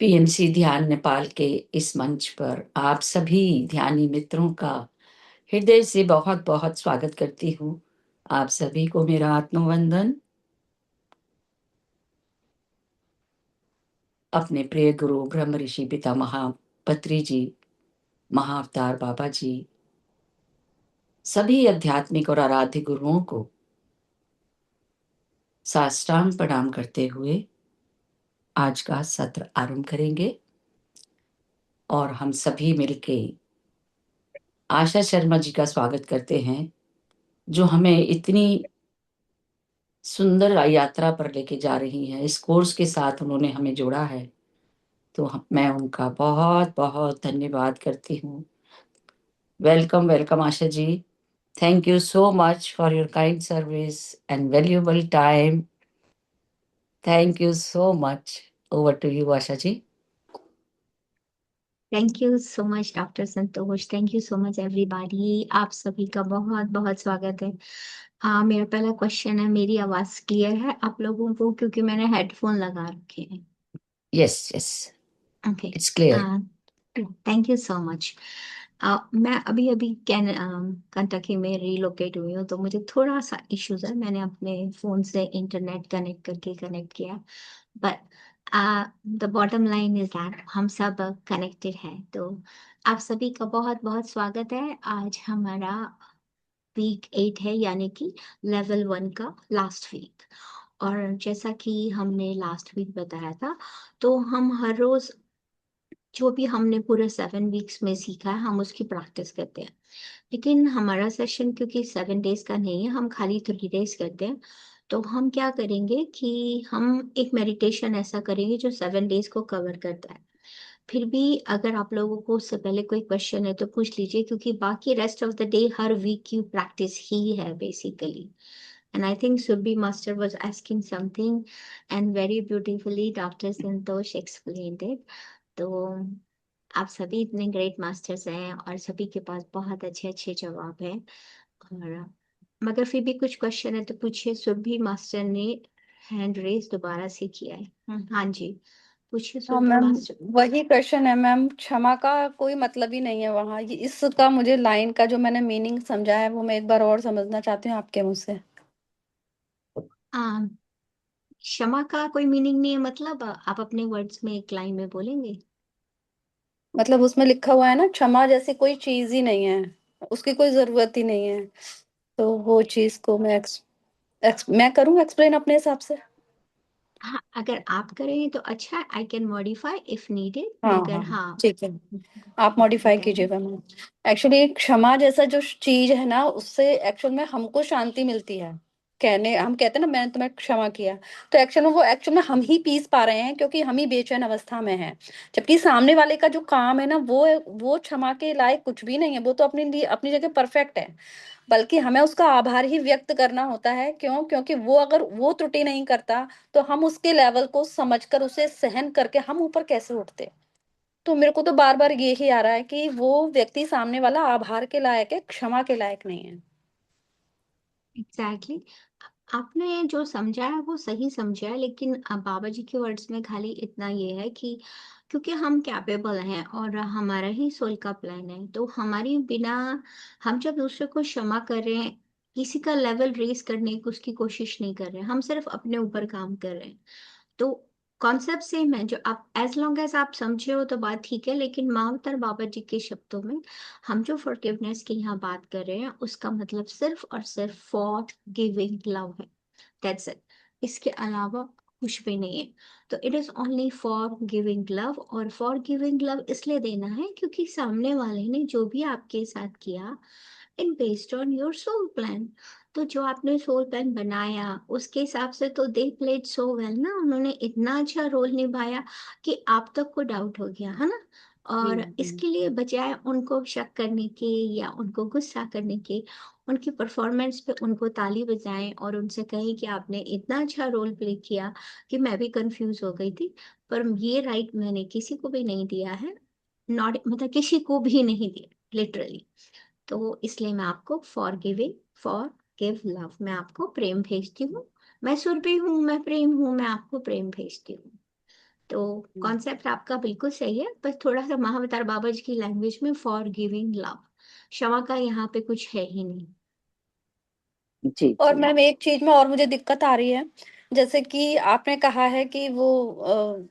PMC ध्यान नेपाल के इस मंच पर आप सभी ध्यानी मित्रों का हृदय से बहुत बहुत स्वागत करती हूँ। आप सभी को मेरा आत्मवंदन। अपने प्रिय गुरु ब्रह्म ऋषि पितामह पत्री जी, महाअवतार बाबा जी, सभी आध्यात्मिक और आराध्य गुरुओं को साष्टांग प्रणाम करते हुए आज का सत्र आरंभ करेंगे। और हम सभी मिलके आशा शर्मा जी का स्वागत करते हैं, जो हमें इतनी सुंदर यात्रा पर लेके जा रही हैं। इस कोर्स के साथ उन्होंने हमें जोड़ा है, तो मैं उनका बहुत बहुत धन्यवाद करती हूँ। Welcome welcome Asha ji. Thank you so much for your kind service and valuable time. Thank you so much. Over to you Asha ji. Thank you so much doctor Santosh. Thank you so much everybody. आप सभी का बहुत बहुत स्वागत है। मेरा पहला क्वेश्चन है, मेरी आवाज क्लियर है आप लोगों को? क्योंकि मैंने हेडफोन लगा रखे हैं। Yes yes, okay. It's clear. Thank you so much. मैं अभी अभी कंटकी में रीलोकेट हुई हूँ, तो मुझे थोड़ा सा इश्यूज है। मैंने अपने फोन से इंटरनेट कनेक्ट करके कनेक्ट किया, but the bottom line is that हम सब कनेक्टेड हैं। तो आप सभी का बहुत बहुत स्वागत है। आज हमारा वीक 8 है, यानी कि लेवल 1 का लास्ट वीक। और जैसा कि हमने लास्ट वीक बताया था, तो हम हर रोज जो भी हमने पूरे 7 वीक्स में सीखा है, हम उसकी प्रैक्टिस करते हैं। लेकिन हमारा सेशन क्योंकि 7 डेज का नहीं है, हम खाली 3 डेज करते हैं। तो हम क्या करेंगे कि हम एक मेडिटेशन ऐसा करेंगे जो 7 डेज को कवर करता है। फिर भी अगर आप लोगों को उससे पहले कोई क्वेश्चन है तो पूछ लीजिए, क्योंकि बाकी रेस्ट ऑफ द डे हर वीक की प्रैक्टिस ही है basically. And I think Surbhi Master was asking something, and very beautifully Dr. Santosh explained it. तो आप सभी इतने ग्रेट मास्टर्स हैं और सभी के पास बहुत अच्छे अच्छे जवाब हैं। और मगर फिर भी कुछ क्वेश्चन है तो पूछिए। सुरभि मास्टर ने हैंड रेस दोबारा से किया है। हाँ जी, पूछिए हाँ सुरभि मैम, मास्टर। वही क्वेश्चन है मैम। क्षमा का कोई मतलब ही नहीं है वहाँ। ये इसका मुझे लाइन का जो मैंने मीनिंग समझा है वो मैं एक बार और समझना चाहती हूँ आपके मुंह से। आ, क्षमा का कोई मीनिंग नहीं है, मतलब आप अपने वर्ड्स में एक लाइन में बोलेंगे। मतलब उसमें लिखा हुआ है ना, क्षमा जैसी कोई चीज ही नहीं है, उसकी कोई जरूरत ही नहीं है। तो वो चीज को मैं करूँ एक्सप्लेन अपने हिसाब से। हाँ, अगर आप करें तो अच्छा, I can modify if needed, हाँ मगर हाँ, हाँ। ठीक है, आप मॉडिफाई बताइए। कीजिएगा मैम। एक्चुअली क्षमा जैसा जो चीज है ना, उससे एक्चुअल में हमको शांति मिलती है। कहने हम कहते हैं ना, मैंने तुम्हें क्षमा किया, तो एक्चुअल में हम ही पीस पा रहे हैं क्योंकि हम ही बेचैन अवस्था में हैं। जबकि सामने वाले का जो काम है ना, वो क्षमा के लायक कुछ भी नहीं है। वो तो अपने लिए अपनी जगह परफेक्ट है, बल्कि हमें उसका आभार ही व्यक्त करना होता है। क्यों? क्योंकि वो अगर वो त्रुटि नहीं करता तो हम उसके लेवल को समझकर उसे सहन करके हम ऊपर कैसे उठते। तो मेरे को तो बार बार यही आ रहा है कि वो व्यक्ति सामने वाला आभार के लायक है, क्षमा के लायक नहीं है। Exactly exactly. आपने जो समझा है वो सही समझा है, लेकिन बाबा जी के वर्ड्स में खाली इतना ये है कि क्योंकि हम कैपेबल हैं और हमारा ही सोल का प्लान है, तो हमारी बिना, हम जब दूसरे को क्षमा कर रहे हैं, किसी का लेवल रेस करने की उसकी कोशिश नहीं कर रहे हैं, हम सिर्फ अपने ऊपर काम कर रहे हैं। तो कॉन्सेप्ट सेम है। जो आप एज लॉन्ग एज आप समझे हो तो बात ठीक है, लेकिन महावतार बाबा जी के शब्दों में हम जो फॉरगिवनेस की यहाँ बात कर रहे हैं, उसका मतलब सिर्फ और सिर्फ फॉर गिविंग लव है। That's it. इसके अलावा कुछ भी नहीं है। तो it is only for giving love, और फॉर गिविंग लव इसलिए देना है क्योंकि सामने वाले ने जो भी आपके साथ किया, in based on your soul plan. तो जो आपने सोल प्लान बनाया उसके हिसाब से तो दे प्लेड सो वेल ना, उन्होंने इतना अच्छा रोल निभाया कि आप तक को डाउट हो गया है ना। और हम्म। इसके लिए बजाय उनको शक करने के या उनको गुस्सा करने के, उनकी परफॉर्मेंस पे उनको ताली बजाएं और उनसे कहें कि आपने इतना अच्छा रोल प्ले किया कि मैं भी कंफ्यूज हो गई थी, पर ये राइट मैंने किसी को भी नहीं दिया है। नॉट मतलब किसी को भी नहीं दिया लिटरली। तो इसलिए मैं आपको फॉर गिव लव, मैं आपको प्रेम भेजती हूँ। मैं सुरभि हूँ, मैं प्रेम हूँ, मैं आपको प्रेम भेजती हूँ। तो कॉन्सेप्ट आपका बिल्कुल सही है, पर थोड़ा सा महाअवतार बाबा जी की लैंग्वेज में फॉर गिविंग लव, क्षमा का यहाँ पे कुछ है ही नहीं। जी और जी। मैम एक चीज में और मुझे दिक्कत आ रही है, जैसे कि आपने कहा है कि वो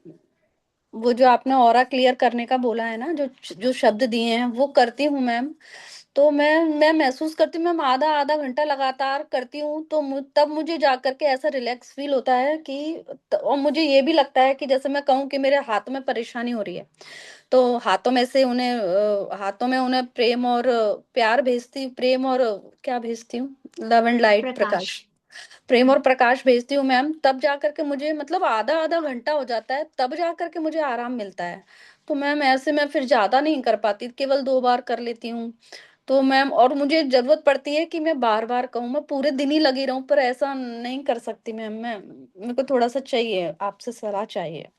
जो आपने ऑरा क्लियर करने का बोला है ना, जो जो शब्द दिए हैं वो करती हूँ मैम। तो मैं महसूस करती हूँ मैम, आधा आधा घंटा लगातार करती हूँ तो तब मुझे जा करके ऐसा रिलैक्स फील होता है कि और मुझे ये भी लगता है कि जैसे मैं कहूँ कि मेरे हाथ में परेशानी हो रही है, तो हाथों में से उन्हें हाथों में उन्हें प्रेम और प्यार भेजती, प्रेम और क्या भेजती हूँ, लव एंड लाइट, प्रकाश। प्रकाश, प्रेम और प्रकाश भेजती हूँ मैम। तब जा करके मुझे मतलब आधा आधा घंटा हो जाता है, तब जा करके मुझे आराम मिलता है। तो मैम ऐसे मैं फिर ज्यादा नहीं कर पाती, केवल 2 बार कर लेती हूँ। तो मैम और मुझे जरूरत पड़ती है कि मैं बार बार कहूँ, मैं पूरे दिन ही लगी रहूं, पर ऐसा नहीं कर सकती मैम। मैं मेरे को थोड़ा सा चाहिए, आपसे सलाह चाहिए।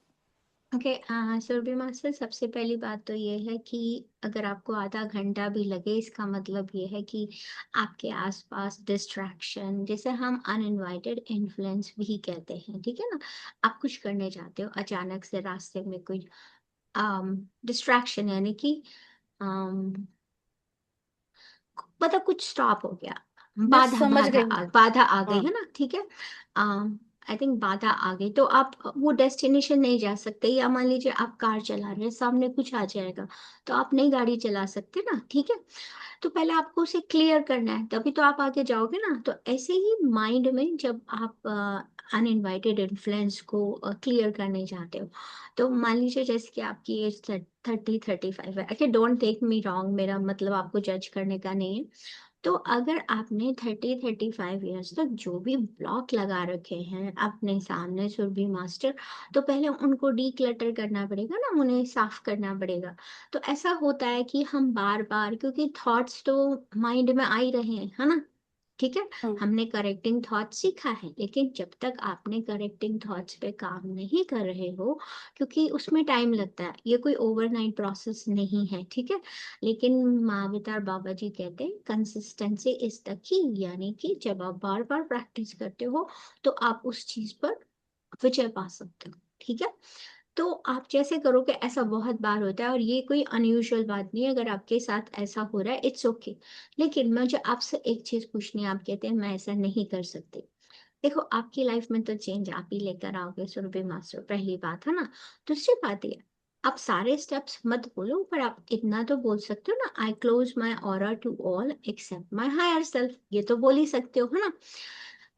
ओके, सुरभि मास्टर, सबसे पहली बात तो ये है कि अगर आपको आधा घंटा भी लगे, इसका मतलब ये है कि आपके आसपास डिस्ट्रैक्शन, जिसे हम अनइनवाइटेड इन्फ्लुएंस भी कहते हैं, ठीक है ना, आप कुछ करने जाते हो, अचानक से रास्ते में कोई डिस्ट्रैक्शन, यानी कि मतलब कुछ स्टॉप हो गया, मैं बाधा समझ बाधा गई। बाधा आ गई हाँ। है ना, ठीक है। आई थिंक बाधा आ गई तो आप वो डेस्टिनेशन नहीं जा सकते, या मान लीजिए आप कार चला रहे हैं, सामने कुछ आ जाएगा तो आप नहीं गाड़ी चला सकते ना, ठीक है। तो पहले आपको उसे क्लियर करना है, तभी तो आप आगे जाओगे ना। तो ऐसे ही माइंड में जब आप अनइनवाइटेड इन्फ्लुएंस को क्लियर करने जाते हो, तो मान लीजिए जैसे कि आपकी एज 30-35 है, okay, don't take me wrong, मेरा मतलब आपको जज करने का नहीं है। तो अगर आपने 30-35 ईयर्स तक जो भी ब्लॉक लगा रखे हैं अपने सामने सुरभि मास्टर, तो पहले उनको डीक्लटर करना पड़ेगा ना, उन्हें साफ करना पड़ेगा। तो ऐसा होता है कि हम बार बार, क्योंकि थॉट्स तो माइंड में आ ही रहे हैं, है ना, ठीक है। हाँ। हमने करेक्टिंग थॉट सीखा है, लेकिन जब तक आपने करेक्टिंग थॉट्स पे काम नहीं कर रहे हो, क्योंकि उसमें टाइम लगता है, ये कोई ओवरनाइट प्रोसेस नहीं है, ठीक है। लेकिन महावितार बाबा जी कहते हैं कंसिस्टेंसी इज द की, यानी कि जब आप बार बार प्रैक्टिस करते हो तो आप उस चीज पर विजय पा सकते हो, ठीक है। तो आप जैसे करोगे, ऐसा बहुत बार होता है, और ये कोई अनयूजुअल बात नहीं है, अगर आपके साथ ऐसा हो रहा है इट्स ओके। लेकिन मुझे आपसे एक चीज पूछनी है, आप कहते हैं मैं ऐसा नहीं कर सकती। देखो, आपकी लाइफ में तो चेंज आप ही लेकर आओगे सुरभि मास्टर, पहली बात है ना। दूसरी बात ये, आप सारे स्टेप्स मत बोलो, पर आप इतना तो बोल सकते हो ना, I close my aura to all except my higher self, ये तो बोल ही सकते हो, है ना।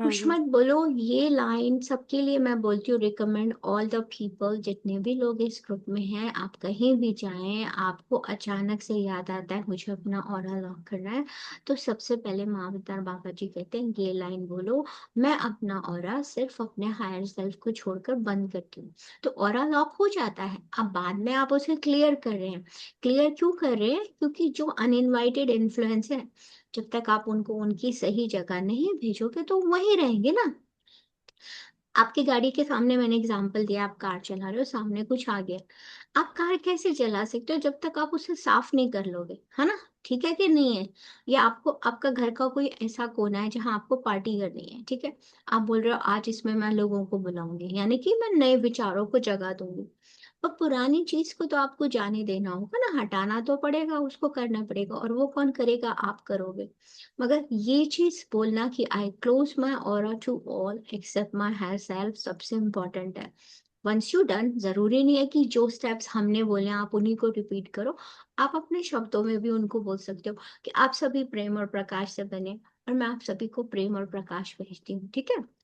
हाँ। कुछ हाँ। मत बोलो, ये लाइन सबके लिए मैं बोलती हूँ, रिकमेंड ऑल द पीपल, जितने भी लोग इस ग्रुप में हैं, आप कहीं भी जाएं, आपको अचानक से याद आता है मुझे अपना ऑरा लॉक करना है, तो सबसे पहले महाअवतार बाबा जी कहते हैं ये लाइन बोलो, मैं अपना ऑरा सिर्फ अपने हायर सेल्फ को छोड़कर बंद करती हूँ। तो ऑरा लॉक हो जाता है। अब बाद में आप उसे क्लियर कर रहे हैं। क्लियर क्यों कर रहे हैं? क्योंकि जो अनइनवाइटेड इन्फ्लुएंस है, जब तक आप उनको उनकी सही जगह नहीं भेजोगे तो वहीं रहेंगे ना। आपकी गाड़ी के सामने मैंने एग्जांपल दिया, आप कार चला रहे हो, सामने कुछ आ गया, आप कार कैसे चला सकते हो जब तक आप उसे साफ नहीं कर लोगे, है ना, ठीक है कि नहीं है। या आपको, आपका घर का कोई ऐसा कोना है जहां आपको पार्टी करनी है, ठीक है, आप बोल रहे हो आज इसमें मैं लोगों को बुलाऊंगी, यानी कि मैं नए विचारों को जगा दूंगी। पर पुरानी चीज को तो आपको जाने देना होगा ना, हटाना तो पड़ेगा, उसको करना पड़ेगा, और वो कौन करेगा? आप करोगे। मगर ये चीज बोलना कि I close my aura to all except my higher self सबसे इम्पोर्टेंट है। वंस यू डन, जरूरी नहीं है कि जो स्टेप्स हमने बोले आप उन्हीं को रिपीट करो, आप अपने शब्दों में भी उनको बोल सकते हो कि आप सभी प्रेम और प्रकाश से बने, और मैं आप सभी को प्रेम और प्रकाश भेजती हूँ, ठीक है।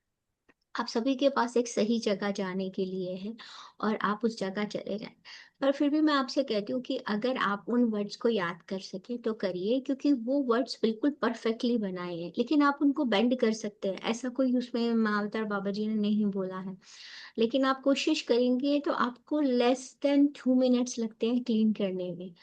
आप सभी के पास एक सही जगह जाने के लिए है, और आप उस जगह चले जाएं। पर फिर भी मैं आपसे कहती हूँ कि अगर आप उन वर्ड्स को याद कर सके तो करिए, क्योंकि वो वर्ड्स बिल्कुल परफेक्टली बनाए हैं, लेकिन आप उनको बेंड कर सकते हैं, ऐसा कोई उसमें महाअवतार बाबा जी ने नहीं बोला है। लेकिन आप कोशिश करेंगे तो आपको लेस देन 2 मिनट्स लगते हैं क्लीन करने में।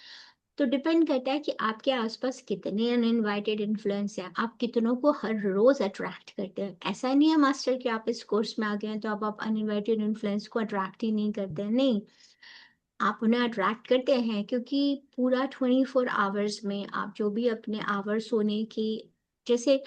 तो डिपेंड करता है कि आपके आसपास कितने अनइनवाइटेड इन्फ्लुएंस हैं, आप कितनों को हर रोज अट्रैक्ट करते हैं। ऐसा नहीं है मास्टर कि आप इस कोर्स में आ गए हैं तो आप अनइनवाइटेड इन्फ्लुएंस को अट्रैक्ट ही नहीं करते हैं, नहीं, आप उन्हें अट्रैक्ट करते हैं, क्योंकि पूरा 24 आवर्स में आप जो भी अपने आवर्स सोने की, जैसे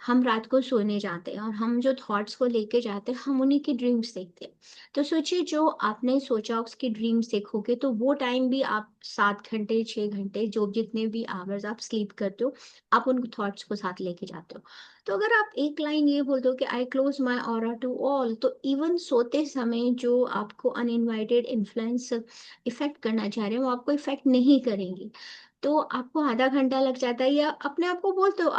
हम रात को सोने जाते हैं और हम जो थॉट्स को लेके जाते हैं हम उन्हीं की ड्रीम्स देखते हैं। तो सोचिए जो आपने सोचा उसकी ड्रीम्स देखोगे तो वो टाइम भी आप 7 घंटे 6 घंटे जो जितने भी आवर्स आप स्लीप करते हो आप उन थॉट्स को साथ लेके जाते हो। तो अगर आप एक लाइन ये बोल दो कि I close my aura to all, तो इवन सोते समय जो आपको अनइनवाइटेड इन्फ्लुएंस इफेक्ट करना चाह रहे हैं वो आपको इफेक्ट नहीं करेंगी। तो आपको आधा घंटा लग जाता है या अपने आप को बोलते हो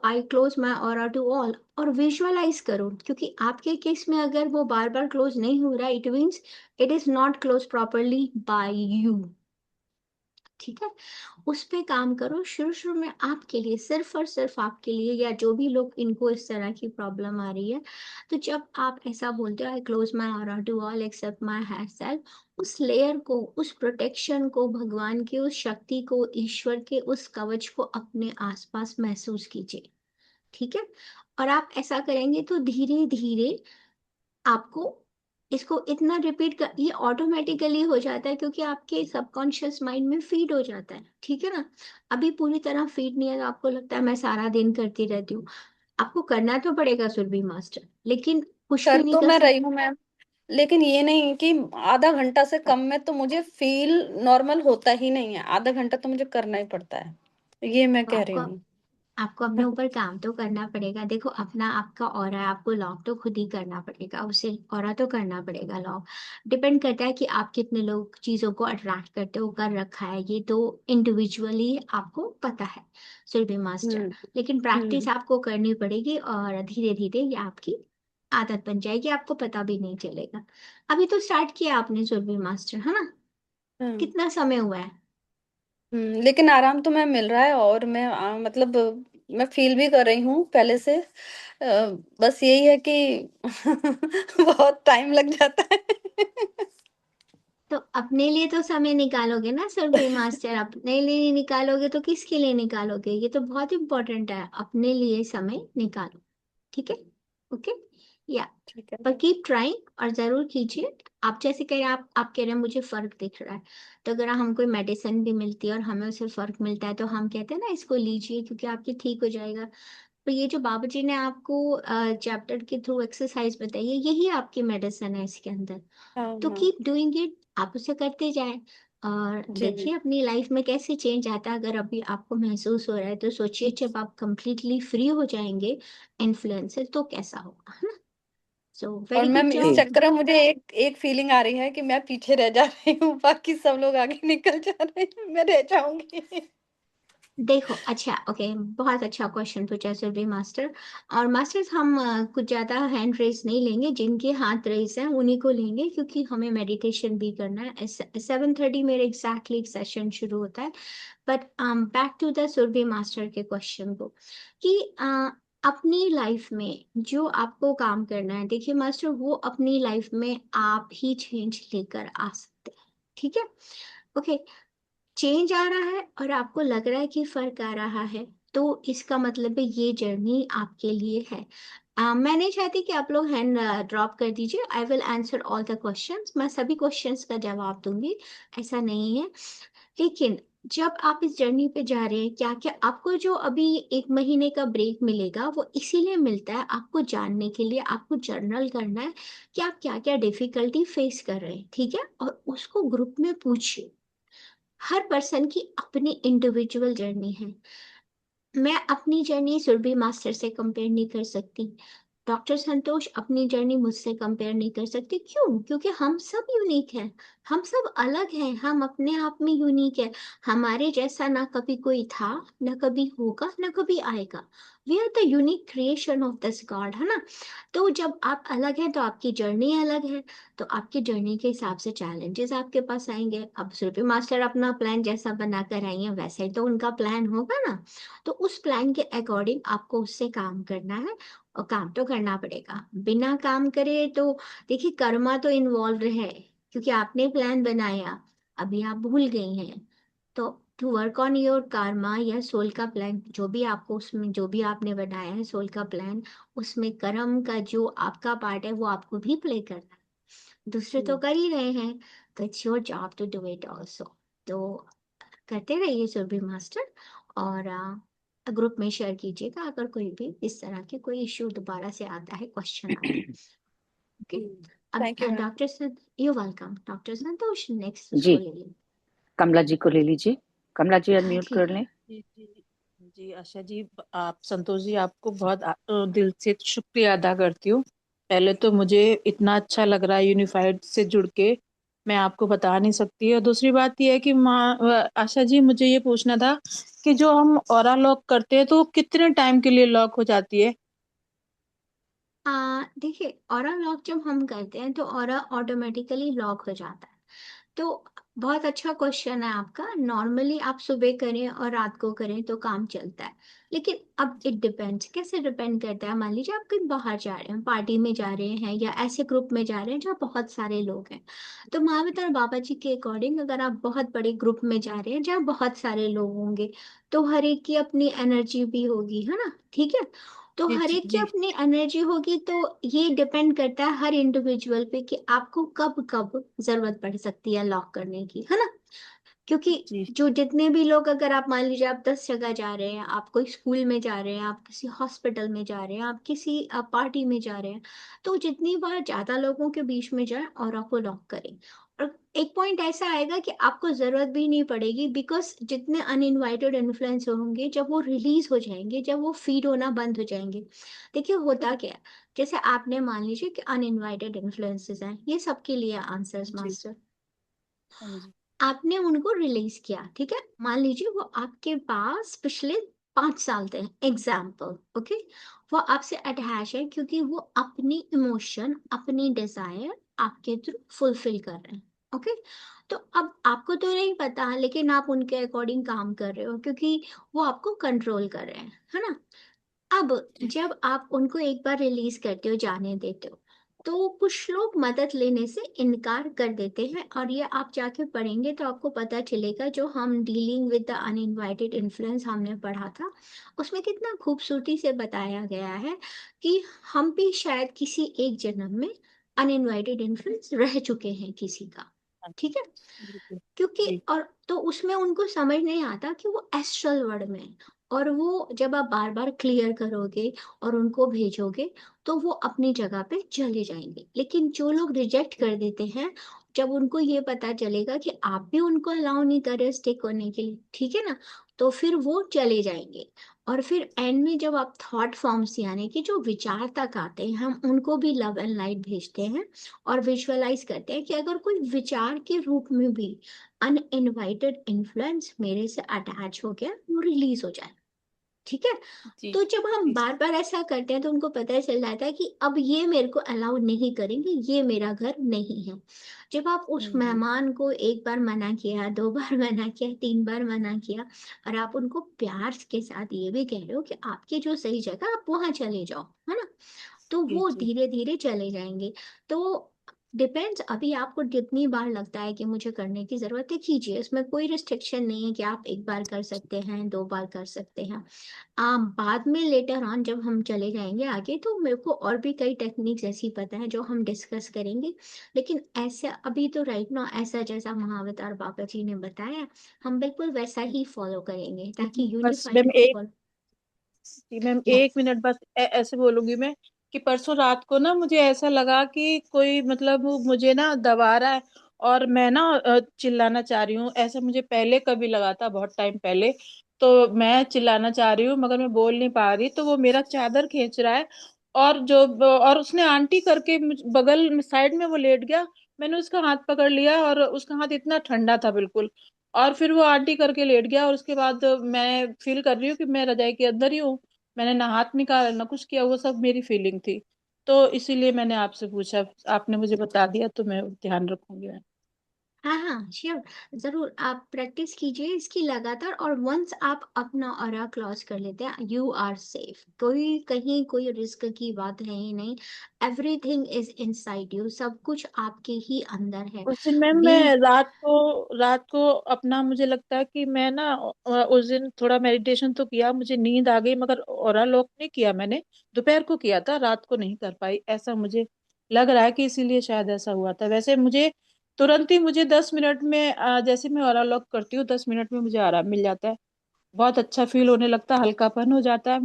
I close my aura to all और विजुअलाइज करो, क्योंकि आपके केस में अगर वो बार बार क्लोज नहीं हो रहा it means it is not close properly by you. ठीक है, उस पे काम करो शुरू शुरू में आपके लिए, सिर्फ और सिर्फ आपके लिए, या जो भी लोग इनको इस तरह की प्रॉब्लम आ रही है। तो जब आप ऐसा बोलते हो I close my aura to all except my higher self, उस लेयर को, उस प्रोटेक्शन को, भगवान की उस शक्ति को, ईश्वर के उस कवच को अपने आसपास महसूस कीजिए। ठीक है, और आप ऐसा करेंगे तो धीरे धीरे आपको इसको इतना रिपीट कर, ये ऑटोमेटिकली हो जाता है क्योंकि आपके सबकॉन्शियस माइंड में फीड हो जाता है। ठीक है ना, अभी पूरी तरह फीड नहीं है तो आपको लगता है मैं सारा दिन करती रहती हूँ। आपको करना तो पड़ेगा सुरभि मास्टर, लेकिन कुछ भी कर नहीं तो कर मैं रही सकते। हूँ मैम, लेकिन ये नहीं कि आधा घंटा से कम में तो मुझे फील नॉर्मल होता ही नहीं है, आधा घंटा तो मुझे करना ही पड़ता है, ये मैं तो कह रही आपको हूँ। आपको अपने ऊपर काम तो करना पड़ेगा। देखो अपना आपका ऑरा है, आपको लॉक तो खुद ही करना पड़ेगा, उसे ऑरा तो करना पड़ेगा लॉक। डिपेंड करता है कि आप कितने लोग चीजों को अट्रैक्ट करते हो, कर रखा है ये तो इंडिविजुअली आपको पता है सुरभि मास्टर। हम्म। लेकिन प्रैक्टिस हम्म। आपको करनी पड़ेगी और धीरे धीरे ये आपकी आदत बन जाएगी, आपको पता भी नहीं चलेगा। अभी तो स्टार्ट किया आपने सुरभि मास्टर, है ना? हम्म। कितना समय हुआ है? लेकिन आराम तो मैं मिल रहा है, और मैं मतलब मैं फील भी कर रही हूँ पहले से। बस यही है कि बहुत टाइम लग जाता है। तो अपने लिए तो समय निकालोगे ना सुरभि मास्टर, अपने लिए नहीं निकालोगे तो किसके लिए निकालोगे? ये तो बहुत इंपॉर्टेंट है, अपने लिए समय निकालो। ठीक है, ओके, या ठीक है। पर कीप ट्राइंग और जरूर कीजिए। आप जैसे कह रहे हैं, आप कह रहे हैं मुझे फर्क दिख रहा है, तो अगर हम कोई मेडिसिन भी मिलती है और हमें उससे फर्क मिलता है तो हम कहते हैं ना इसको लीजिए क्योंकि आपकी ठीक हो जाएगा। तो ये जो बाबा जी ने आपको चैप्टर के थ्रू एक्सरसाइज बताई है यही आपकी मेडिसिन है इसके अंदर। हाँ तो हाँ। कीप डूइंग इट, आप उसे करते जाएं और जी जी। देखिए अपनी लाइफ में कैसे चेंज आता है। अगर अभी आपको महसूस हो रहा है तो सोचिए जब आप कंप्लीटली फ्री हो जाएंगे इन्फ्लुएंस से तो कैसा होगा, है ना? सो और वेरी गुड मैम इस जॉब। चक्कर में मुझे एक एक फीलिंग आ रही है कि मैं पीछे रह जा रही हूँ, बाकी सब लोग आगे निकल जा रहे हैं, मैं रह जाऊंगी। देखो अच्छा, ओके, बहुत अच्छा क्वेश्चन पूछा सुरभि मास्टर। और मास्टर्स हम कुछ ज्यादा हैंड रेस नहीं लेंगे, जिनके हाथ रेस हैं उन्हीं को लेंगे क्योंकि हमें मेडिटेशन भी करना है। 7:30 मेरे एग्जैक्टली एक सेशन शुरू होता है। But back to the Surabhi master के क्वेश्चन को कि अपनी लाइफ में जो आपको काम करना है, देखिए मास्टर वो अपनी लाइफ में आप ही चेंज लेकर आ सकते हैं। ठीक है, ओके, चेंज आ रहा है और आपको लग रहा है कि फर्क आ रहा है तो इसका मतलब है ये जर्नी आपके लिए है। मैं नहीं चाहती कि आप लोग हैंड ड्रॉप कर दीजिए, I will answer all the questions, मैं सभी क्वेश्चंस का जवाब दूंगी, ऐसा नहीं है। लेकिन जब आप इस जर्नी पे जा रहे हैं, क्या क्या आपको जो अभी 1 महीने का ब्रेक मिलेगा वो इसीलिए मिलता है आपको जानने के लिए, आपको जर्नल करना है कि आप क्या क्या डिफिकल्टी फेस कर रहे हैं। ठीक है, और उसको ग्रुप में पूछिए। हर पर्सन की अपनी इंडिविजुअल जर्नी है। मैं अपनी जर्नी सुरभि मास्टर से कंपेयर नहीं कर सकती, डॉक्टर संतोष अपनी जर्नी मुझसे कंपेयर नहीं कर सकते। क्यों? क्योंकि हम सब यूनिक हैं, हम सब अलग हैं, हम अपने आप में यूनिक है। हमारे जैसा ना कभी कोई था, ना कभी होगा, ना कभी आएगा। We are the unique creation of this God, है ना? तो जब आप अलग हैं तो आपकी जर्नी अलग है, तो आपकी जर्नी के हिसाब से चैलेंजेस आपके पास आएंगे। अब सुरभि मास्टर अपना प्लान जैसा बना कर आई है वैसे ही तो उनका प्लान होगा ना, तो उस प्लान के अकॉर्डिंग आपको उससे काम करना है। और काम तो करना पड़ेगा, बिना काम करे तो देखिए कर्मा तो इन्वॉल्व है क्योंकि आपने प्लान बनाया, अभी आप भूल गई हैं। तो to work on your karma या सोल का प्लान, जो भी आपको उसमें जो भी आपने बनाया है सोल का प्लान, उसमें कर्म का जो आपका पार्ट है वो आपको भी प्ले करना है। दूसरे तो हम्म। कर ही रहे हैं, तो it's your job to do it also. तो करते रहिए सुरभि मास्टर। और ग्रुप में शेयर कीजिएगा अगर कोई भी इस तरह के कोई इश्यू दोबारा से आता है, क्वेश्चन आता है। ओके। अब thank you ma'am. Doctor sir, you welcome. Doctor Santosh, next जी, उसको ले लीजिए। कमला जी को ले लीजिए। कमला जी हाँ अनम्यूट ठीक कर है। लें। जी जी जी आशा जी, आप संतोष जी, आपको बहुत दिल से शुक्रिया अदा करती हूँ। पहले तो मुझे इतना अच्छा लग रहा है यूनिफाइड से जुड़ के, मैं आपको बता नहीं सकती। और दूसरी बात यह है कि आशा जी, मुझे ये पूछना था कि जो हम ऑरा लॉक करते हैं तो वो कितने टाइम के लिए लॉक हो जाती है? देखिए, ऑरा लॉक जब हम करते हैं तो ऑरा ऑटोमेटिकली लॉक हो जाता है। तो बहुत अच्छा क्वेश्चन है आपका। नॉर्मली आप सुबह करें और रात को करें तो काम चलता है, लेकिन अब इट डिपेंड्स। कैसे डिपेंड करता है? मान लीजिए आप कहीं बाहर जा रहे हैं, पार्टी में जा रहे हैं, या ऐसे ग्रुप में जा रहे हैं जहाँ बहुत सारे लोग हैं। तो महावीर और बाबा जी के अकॉर्डिंग अगर आप बहुत बड़े ग्रुप में जा रहे हैं जहाँ बहुत सारे लोग होंगे, तो हर एक की अपनी एनर्जी भी होगी, है ना? ठीक है। तो जी हर जी एक की जी अपनी एनर्जी होगी, तो ये डिपेंड करता है हर इंडिविजुअल पे कि आपको कब कब जरूरत पड़ सकती है लॉक करने की, है ना? क्योंकि जी जो जितने भी लोग, अगर आप मान लीजिए आप 10 जगह जा रहे हैं, आप कोई स्कूल में जा रहे हैं, आप किसी हॉस्पिटल में जा रहे हैं, आप किसी पार्टी में जा रहे हैं, तो जितनी बार ज्यादा लोगों के बीच में जाए और आपको लॉक करें। और एक पॉइंट ऐसा आएगा कि आपको जरूरत भी नहीं पड़ेगी, बिकॉज जितने अनइनवाइटेड इन्फ्लुएंस होंगे, जब वो रिलीज हो जाएंगे, जब वो फीड होना बंद हो जाएंगे। देखिए होता क्या है, जैसे आपने मान लीजिए कि अनइनवाइटेड इन्फ्लुएंसेस हैं, ये सबके लिए आंसर्स जी। मास्टर। हाँ जी। आपने उनको रिलीज किया, ठीक है। मान लीजिए वो आपके पास पिछले 5 साल थे, एग्जाम्पल, ओके। वो आपसे अटैच है क्योंकि वो अपनी इमोशन, अपनी डिजायर आपके थ्रू फुलफिल कर रहे हैं, ओके। तो अब आपको तो नहीं पता, लेकिन आप उनके अकॉर्डिंग काम कर रहे हो क्योंकि वो आपको कंट्रोल कर रहे हैं, है ना? अब जी जब आप उनको एक बार रिलीज करते हो, जाने देते हो, तो कुछ लोग मदद लेने से इनकार कर देते हैं। और ये आप जाके पढ़ेंगे तो आपको पता चलेगा, जो हम dealing with the uninvited influence हमने पढ़ा था, उसमें कितना खूबसूरती से बताया गया है कि हम भी शायद किसी एक जन्म में अनइनवाइटेड इन्फ्लुएंस रह चुके हैं किसी का। हाँ जी। ठीक है। बिल्कुल। क्योंकि जी और तो उसमें उनको समझ नहीं आता कि वो एस्ट्रल वर्ल्ड में है। और वो जब आप बार बार क्लियर करोगे और उनको भेजोगे, तो वो अपनी जगह पे चले जाएंगे। लेकिन जो लोग रिजेक्ट कर देते हैं, जब उनको ये पता चलेगा कि आप भी उनको अलाउ नहीं कर रहे स्टिक होने के लिए, ठीक है ना, तो फिर वो चले जाएंगे। और फिर एंड में जब आप थॉट फॉर्म्स, यानी कि जो विचार तक आते हैं, हम उनको भी लव एंड लाइट भेजते हैं और विजुअलाइज करते हैं कि अगर कोई विचार के रूप में भी अनइनवाइटेड इन्फ्लुएंस मेरे से अटैच हो गया, वो रिलीज हो जाए। ठीक है। जी तो जब हम जी। बार बार ऐसा करते हैं तो उनको पता चल जाता है कि अब ये मेरे को अलाउ नहीं करेंगे, ये मेरा घर नहीं है। जब आप उस जी मेहमान को एक बार मना किया, 2 बार मना किया, 3 बार मना किया, और आप उनको प्यार के साथ ये भी कह रहे हो कि आपकी जो सही जगह, आप वहां चले जाओ, है ना, तो जी वो जी धीरे धीरे चले जाएंगे। तो डिपेंड्स, अभी आपको जितनी बार लगता है कि मुझे करने की जरूरत है, कीजिए। इसमें कोई रिस्ट्रिक्शन नहीं है कि आप एक बार कर सकते हैं, 2 बार कर सकते हैं। बाद में लेटर ऑन जब हम चले जाएंगे आगे, तो मेरे को और भी कई टेक्निक्स ऐसी पता है जो हम डिस्कस करेंगे। लेकिन ऐसा अभी तो राइट ना, ऐसा जैसा महावतार बाबा जी ने बताया, हम बिल्कुल वैसा ही फॉलो करेंगे ताकि बस मैम यूनिफाइड एक, फॉलो। जी मैम एक यस। मिनट बस, ऐसे बोलूंगी मैं कि परसों रात को ना मुझे ऐसा लगा कि कोई मतलब मुझे ना दबा रहा है, और मैं ना चिल्लाना चाह रही हूँ। ऐसा मुझे पहले कभी लगा था, बहुत टाइम पहले। तो मैं चिल्लाना चाह रही हूँ मगर मैं बोल नहीं पा रही, तो वो मेरा चादर खींच रहा है। और उसने आंटी करके बगल में साइड में वो लेट गया। मैंने उसका हाथ पकड़ लिया, और उसका हाथ इतना ठंडा था बिल्कुल। और फिर वो आंटी करके लेट गया, और उसके बाद मैं फील कर रही हूँ कि मैं रजाई के अंदर ही हूँ। मैंने ना हाथ निकाला ना कुछ किया, वो सब मेरी फीलिंग थी। तो इसीलिए मैंने आपसे पूछा, आपने मुझे बता दिया तो मैं ध्यान रखूंगी मैं। हाँ हाँ श्योर। जरूर आप प्रैक्टिस कीजिए इसकी लगातार, और वंस आप अपना ऑरा क्रॉस कर लेते हैं, यू आर सेफ। कोई कहीं कोई रिस्क की बात है ही नहीं। एवरीथिंग इज इनसाइड यू, सब कुछ आपके ही अंदर है। उस दिन मैम बी मैं रात को अपना, मुझे लगता है कि मैं ना उस दिन थोड़ा मेडिटेशन तो किया, मुझे नींद आ गई, मगर ओरा लॉक नहीं किया मैंने। दोपहर को किया था, रात को नहीं कर पाई, ऐसा मुझे लग रहा है कि इसीलिए शायद ऐसा हुआ था। वैसे मुझे तुरंत ही, मुझे 10 मिनट में जैसे मैं ओरा लॉक करती हूँ 10 मिनट में मुझे आराम मिल जाता है। बहुत अच्छा फील होने लगता है, हल्कापन हो जाता है।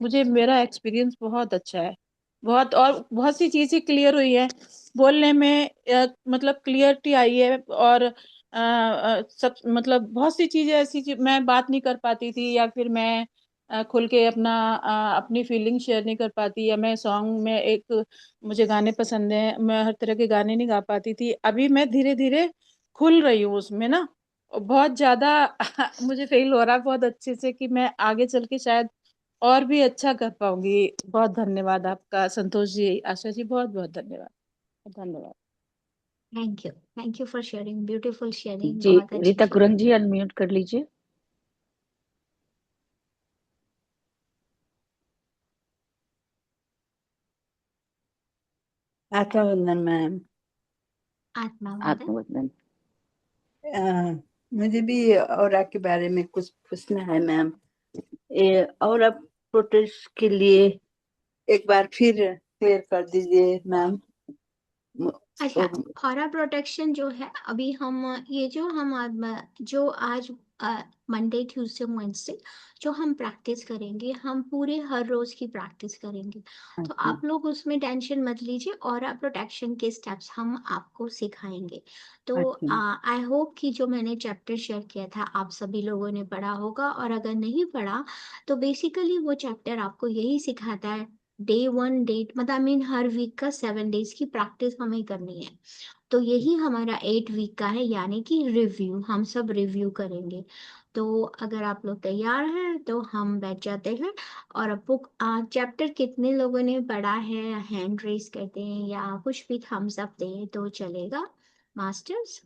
मुझे मेरा एक्सपीरियंस बहुत अच्छा है। बहुत, और बहुत सी चीजें क्लियर हुई है बोलने में, मतलब क्लियरिटी आई है। और सब मतलब बहुत सी चीजें ऐसी मैं बात नहीं कर पाती थी, या फिर मैं खुल के अपनी फीलिंग शेयर नहीं कर पाती, या मैं सॉन्ग में मुझे गाने पसंद है, मैं हर तरह के गाने नहीं गा पाती थी। अभी मैं धीरे धीरे खुल रही हूँ उसमें ना, और बहुत ज्यादा मुझे फील हो रहा है बहुत अच्छे से कि मैं आगे चल के शायद और भी अच्छा कर पाऊंगी। बहुत धन्यवाद आपका संतोष जी, आशा जी, बहुत बहुत धन्यवाद। धन्यवाद। Thank you for sharing, beautiful sharing, जी, बहुत अच्छी रीता शेयरिंग। कुरंग जी अनम्यूट कर लीजिए। आत्मवंदन मैम। आत्मा वंदन। आत्मवंदन। मुझे भी औरा के बारे में कुछ पूछना है मैम। ये औरा प्रोटेस्ट के लिए एक बार फिर क्लियर कर दीजिए मैम। अच्छा, हॉरा प्रोटेक्शन जो है, अभी हम ये जो आज मंडे ट्यूसडे वेडनेसडे जो हम प्रैक्टिस करेंगे, हम पूरे हर रोज की प्रैक्टिस करेंगे। तो अच्छा आप लोग उसमें टेंशन मत लीजिए, ऑरा प्रोटेक्शन के स्टेप्स हम आपको सिखाएंगे। तो अच्छा आई होप कि जो मैंने चैप्टर शेयर किया था आप सभी लोगों ने पढ़ा होगा, और अगर नहीं पढ़ा तो बेसिकली वो चैप्टर आपको यही सिखाता है, डे वन डेट मतलब आई मीन हर वीक का 7 डेज की प्रैक्टिस हमें करनी है। तो यही हमारा 8 वीक का है, यानी कि रिव्यू, हम सब रिव्यू करेंगे। तो अगर आप लोग तैयार हैं तो हम बैठ जाते हैं। और अब बुक चैप्टर कितने लोगों ने पढ़ा है, हैंड रेस करते हैं या कुछ भी थम्स अप दें तो चलेगा। मास्टर्स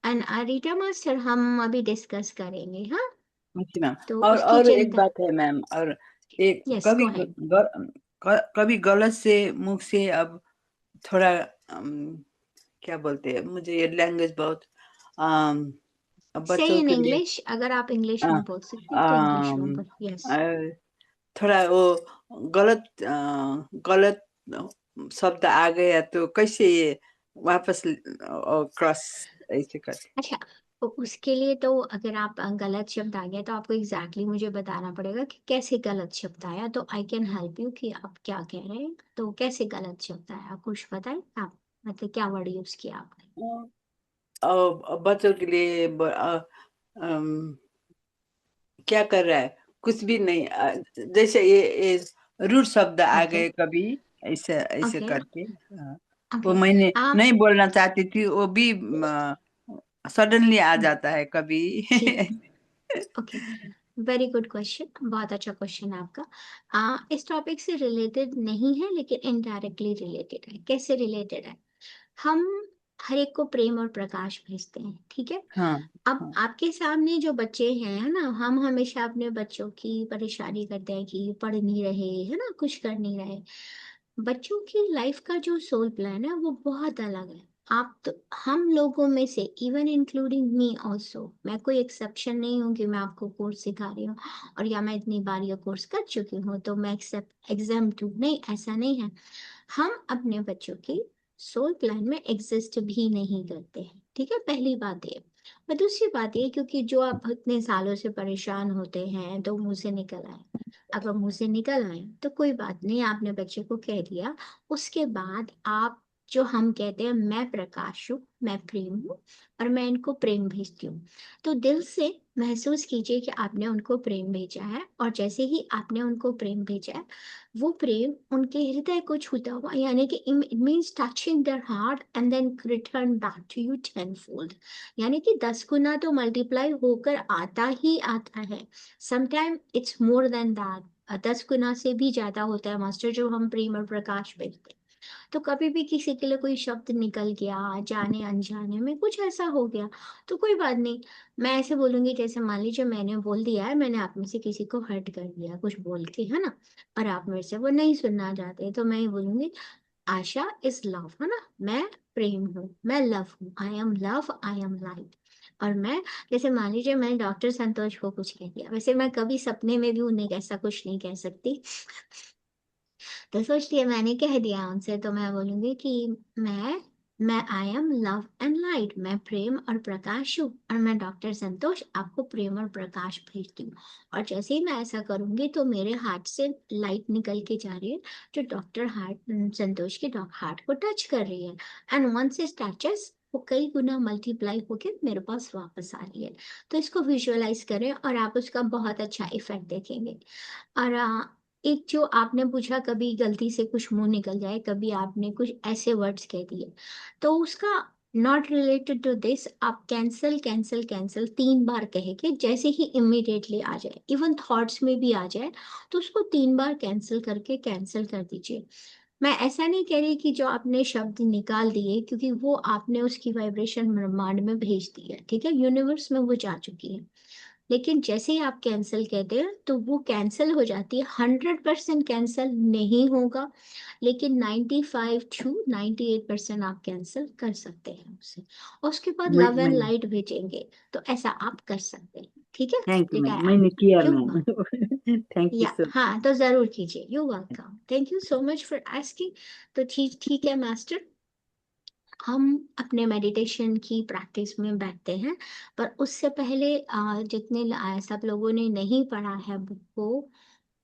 एंड रीटा मास्टर हम अभी डिस्कस करेंगे, हाँ। अच्छा मैम। तो और उसकी एक चिंता। बात है मैम, और एक यस, कभी गो अहेड। कभी गलत से मुख से अब थोड़ा क्या बोलते हैं, मुझे ये लैंग्वेज बहुत अम, से बच्चों इन के लिए इंग्लिश, अगर आप इंग्लिश अ, में बोल सकते हैं तो इंग्लिश में अम, बोल। यस। अ, थोड़ा वो गलत गलत शब्द आ गया तो कैसे ये वापस क्रॉस ऐसे कर। अच्छा, तो उसके लिए तो अगर आप गलत शब्द आ गया तो आपको एग्जैक्टली मुझे बताना पड़ेगा कि कैसे गलत शब्द आया, तो आई कैन हेल्प यू कि आप क्या कह रहे हैं। तो कैसे गलत शब्द आया कुछ बताएं आप, मतलब क्या वर्ड यूज किया आपने। बच्चों के लिए क्या कर रहा है, कुछ भी नहीं। जैसे ये रूढ़ शब्द आ ओके गए कभी, ऐसे ऐसे ओके करके। वो ओके। मैंने आप नहीं बोलना चाहती थी, वो भी सडनली आ जाता है कभी। ठीक है, ओके। वेरी गुड क्वेश्चन, बहुत अच्छा क्वेश्चन है आपका। इस टॉपिक से रिलेटेड नहीं है लेकिन इनडायरेक्टली रिलेटेड है। कैसे रिलेटेड है, हम हर एक को प्रेम और प्रकाश भेजते हैं, ठीक है। हाँ अब हाँ आपके सामने जो बच्चे हैं, है ना, हम हमेशा अपने बच्चों की परेशानी करते हैं कि पढ़ नहीं रहे, है ना, कुछ कर नहीं रहे। बच्चों की लाइफ का जो सोल प्लान है वो बहुत अलग है। आप तो, हम लोगों में से, इवन इंक्लूडिंग मी ऑल्सो, मैं कोई एक्सेप्शन नहीं हूँ कि मैं आपको कोर्स सिखा रही हूँ और या मैं इतनी बार ये कोर्स कर चुकी हूँ तो मैं एक्सेप्ट एग्जाम्प्ट हूँ, नहीं, ऐसा नहीं है। हम अपने बच्चों की सोल प्लान में एग्जिस्ट भी नहीं करते हैं, ठीक है, पहली बात ये। और दूसरी बात ये, क्योंकि जो आप इतने सालों से परेशान होते हैं तो मुंह से निकल आए, अगर मुंह से निकल आए तो कोई बात नहीं, आपने बच्चे को कह दिया। उसके बाद आप, जो हम कहते हैं मैं प्रकाश हूँ, मैं प्रेम हूँ और मैं इनको प्रेम भेजती हूँ, तो दिल से महसूस कीजिए कि आपने उनको प्रेम भेजा है, और जैसे ही आपने उनको प्रेम भेजा है वो प्रेम उनके हृदय को छूता हुआ, यानी कि it means touching their heart and then return back to you tenfold, यानी कि 10 गुना तो मल्टीप्लाई होकर आता ही आता है। Sometime it's more than that, 10 गुना से भी ज्यादा होता है मास्टर, जो हम प्रेम और प्रकाश भेजते हैं। तो कभी भी किसी के लिए कोई शब्द निकल गया, जाने अनजाने में कुछ ऐसा हो गया, तो कोई बात नहीं। मैं ऐसे बोलूंगी, जैसे मान लीजिए मैंने बोल दिया है, मैंने आप में से किसी को हर्ट कर दिया कुछ बोल के, है ना, और आप मेरे से वो नहीं सुनना चाहते, तो मैं ये बोलूंगी, आशा इज लव, है ना, मैं प्रेम हूँ, मैं लव हूँ, I am love, I am light. और मैं, जैसे मान लीजिए मैंने डॉक्टर संतोष को कुछ कह दिया, वैसे मैं कभी सपने में भी उन्हें ऐसा कुछ नहीं कह सकती। तो सोच लिया मैंने कह दिया उनसे, तो मैं बोलूंगी कि मैं मैं I am love and light, मैं प्रेम और प्रकाश हूँ, और मैं डॉक्टर संतोष आपको प्रेम और प्रकाश भेजती हूँ। और जैसे ही मैं ऐसा करूंगी तो मेरे हार्ट से लाइट निकल के जा रही है, जो डॉक्टर हार्ट संतोष के हार्ट को टच कर रही है, एंड वंस इट टचेस वो कई गुना मल्टीप्लाई होके मेरे पास वापस आ रही है। तो इसको विजुअलाइज करें और आप उसका बहुत अच्छा इफेक्ट देखेंगे। और एक जो आपने पूछा कभी गलती से कुछ मुंह निकल जाए, कभी आपने कुछ ऐसे वर्ड्स कह दिए, तो उसका नॉट रिलेटेड टू दिस आप कैंसल कैंसल कैंसल 3 बार कहे कि जैसे ही इमिडिएटली आ जाए, इवन थॉट्स में भी आ जाए, तो उसको 3 बार कैंसिल करके कैंसिल कर दीजिए। मैं ऐसा नहीं कह रही कि जो आपने शब्द निकाल दिए, क्योंकि वो आपने उसकी वाइब्रेशन ब्रह्मांड में भेज दी है, ठीक है, यूनिवर्स में वो जा चुकी है। लेकिन जैसे ही आप कैंसिल कहते हैं तो वो कैंसिल हो जाती है। 100% कैंसिल नहीं होगा, लेकिन 95 to 98% आप कैंसिल कर सकते हैं उसे, और उसके बाद मैं लव मैं एंड लाइट भेजेंगे। तो ऐसा आप कर सकते हैं, ठीक है। थैंक यू मैम, बेटा मैंने किया क्यों, मैम। थैंक यू या सर। हाँ तो जरूर कीजिए, you welcome, thank you so much for asking. तो ठीक ठीक है मास्टर, हम अपने मेडिटेशन की प्रैक्टिस में बैठते हैं। पर उससे पहले जितने सब लोगों ने नहीं पढ़ा है बुक को,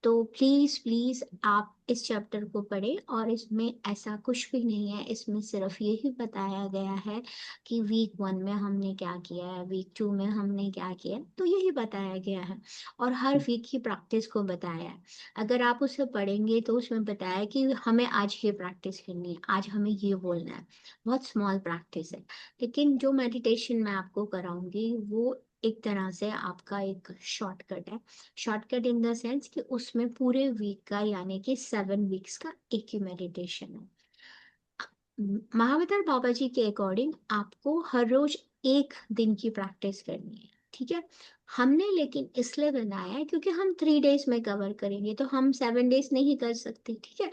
तो प्लीज प्लीज आप इस चैप्टर को पढ़ें। और इसमें ऐसा कुछ भी नहीं है, इसमें सिर्फ यही बताया गया है कि वीक 1 में हमने क्या किया है, वीक 2 में हमने क्या किया है, तो यही बताया गया है। और हर वीक की प्रैक्टिस को बताया है। अगर आप उसे पढ़ेंगे तो उसमें बताया है कि हमें आज ये प्रैक्टिस करनी है, आज हमें ये बोलना है। बहुत स्मॉल प्रैक्टिस है, लेकिन जो मेडिटेशन मैं आपको कराऊंगी वो एक तरह से आपका एक शॉर्टकट है। शॉर्टकट इन द सेंस कि उसमें पूरे वीक का, यानी कि 7 वीक्स का एक ही मेडिटेशन है। महावतार बाबा जी के अकॉर्डिंग आपको हर रोज 1 दिन की प्रैक्टिस करनी है, ठीक है। हमने लेकिन इसलिए बनाया है क्योंकि हम 3 डेज में कवर करेंगे, तो हम 7 डेज नहीं कर सकते, ठीक है।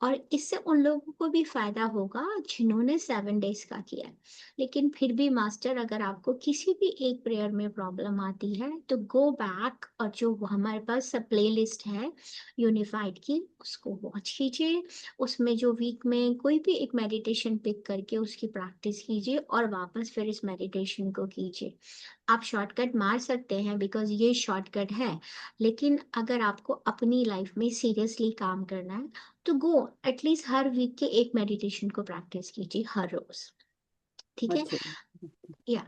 और इससे उन लोगों को भी फायदा होगा जिन्होंने 7 डेज का किया है। लेकिन फिर भी मास्टर, अगर आपको किसी भी एक प्रेयर में प्रॉब्लम आती है तो गो बैक, और जो हमारे पास प्ले लिस्ट है यूनिफाइड की, उसको वॉच कीजिए। उसमें जो वीक में कोई भी एक मेडिटेशन पिक करके उसकी प्रैक्टिस कीजिए, और वापस फिर इस मेडिटेशन को कीजिए। आप शॉर्टकट मार सकते हैं बिकॉज ये शॉर्टकट है, लेकिन अगर आपको अपनी लाइफ में सीरियसली काम करना है तो गो एटलीस्ट हर वीक के एक मेडिटेशन को प्रैक्टिस कीजिए हर रोज, ठीक है। अच्छा, या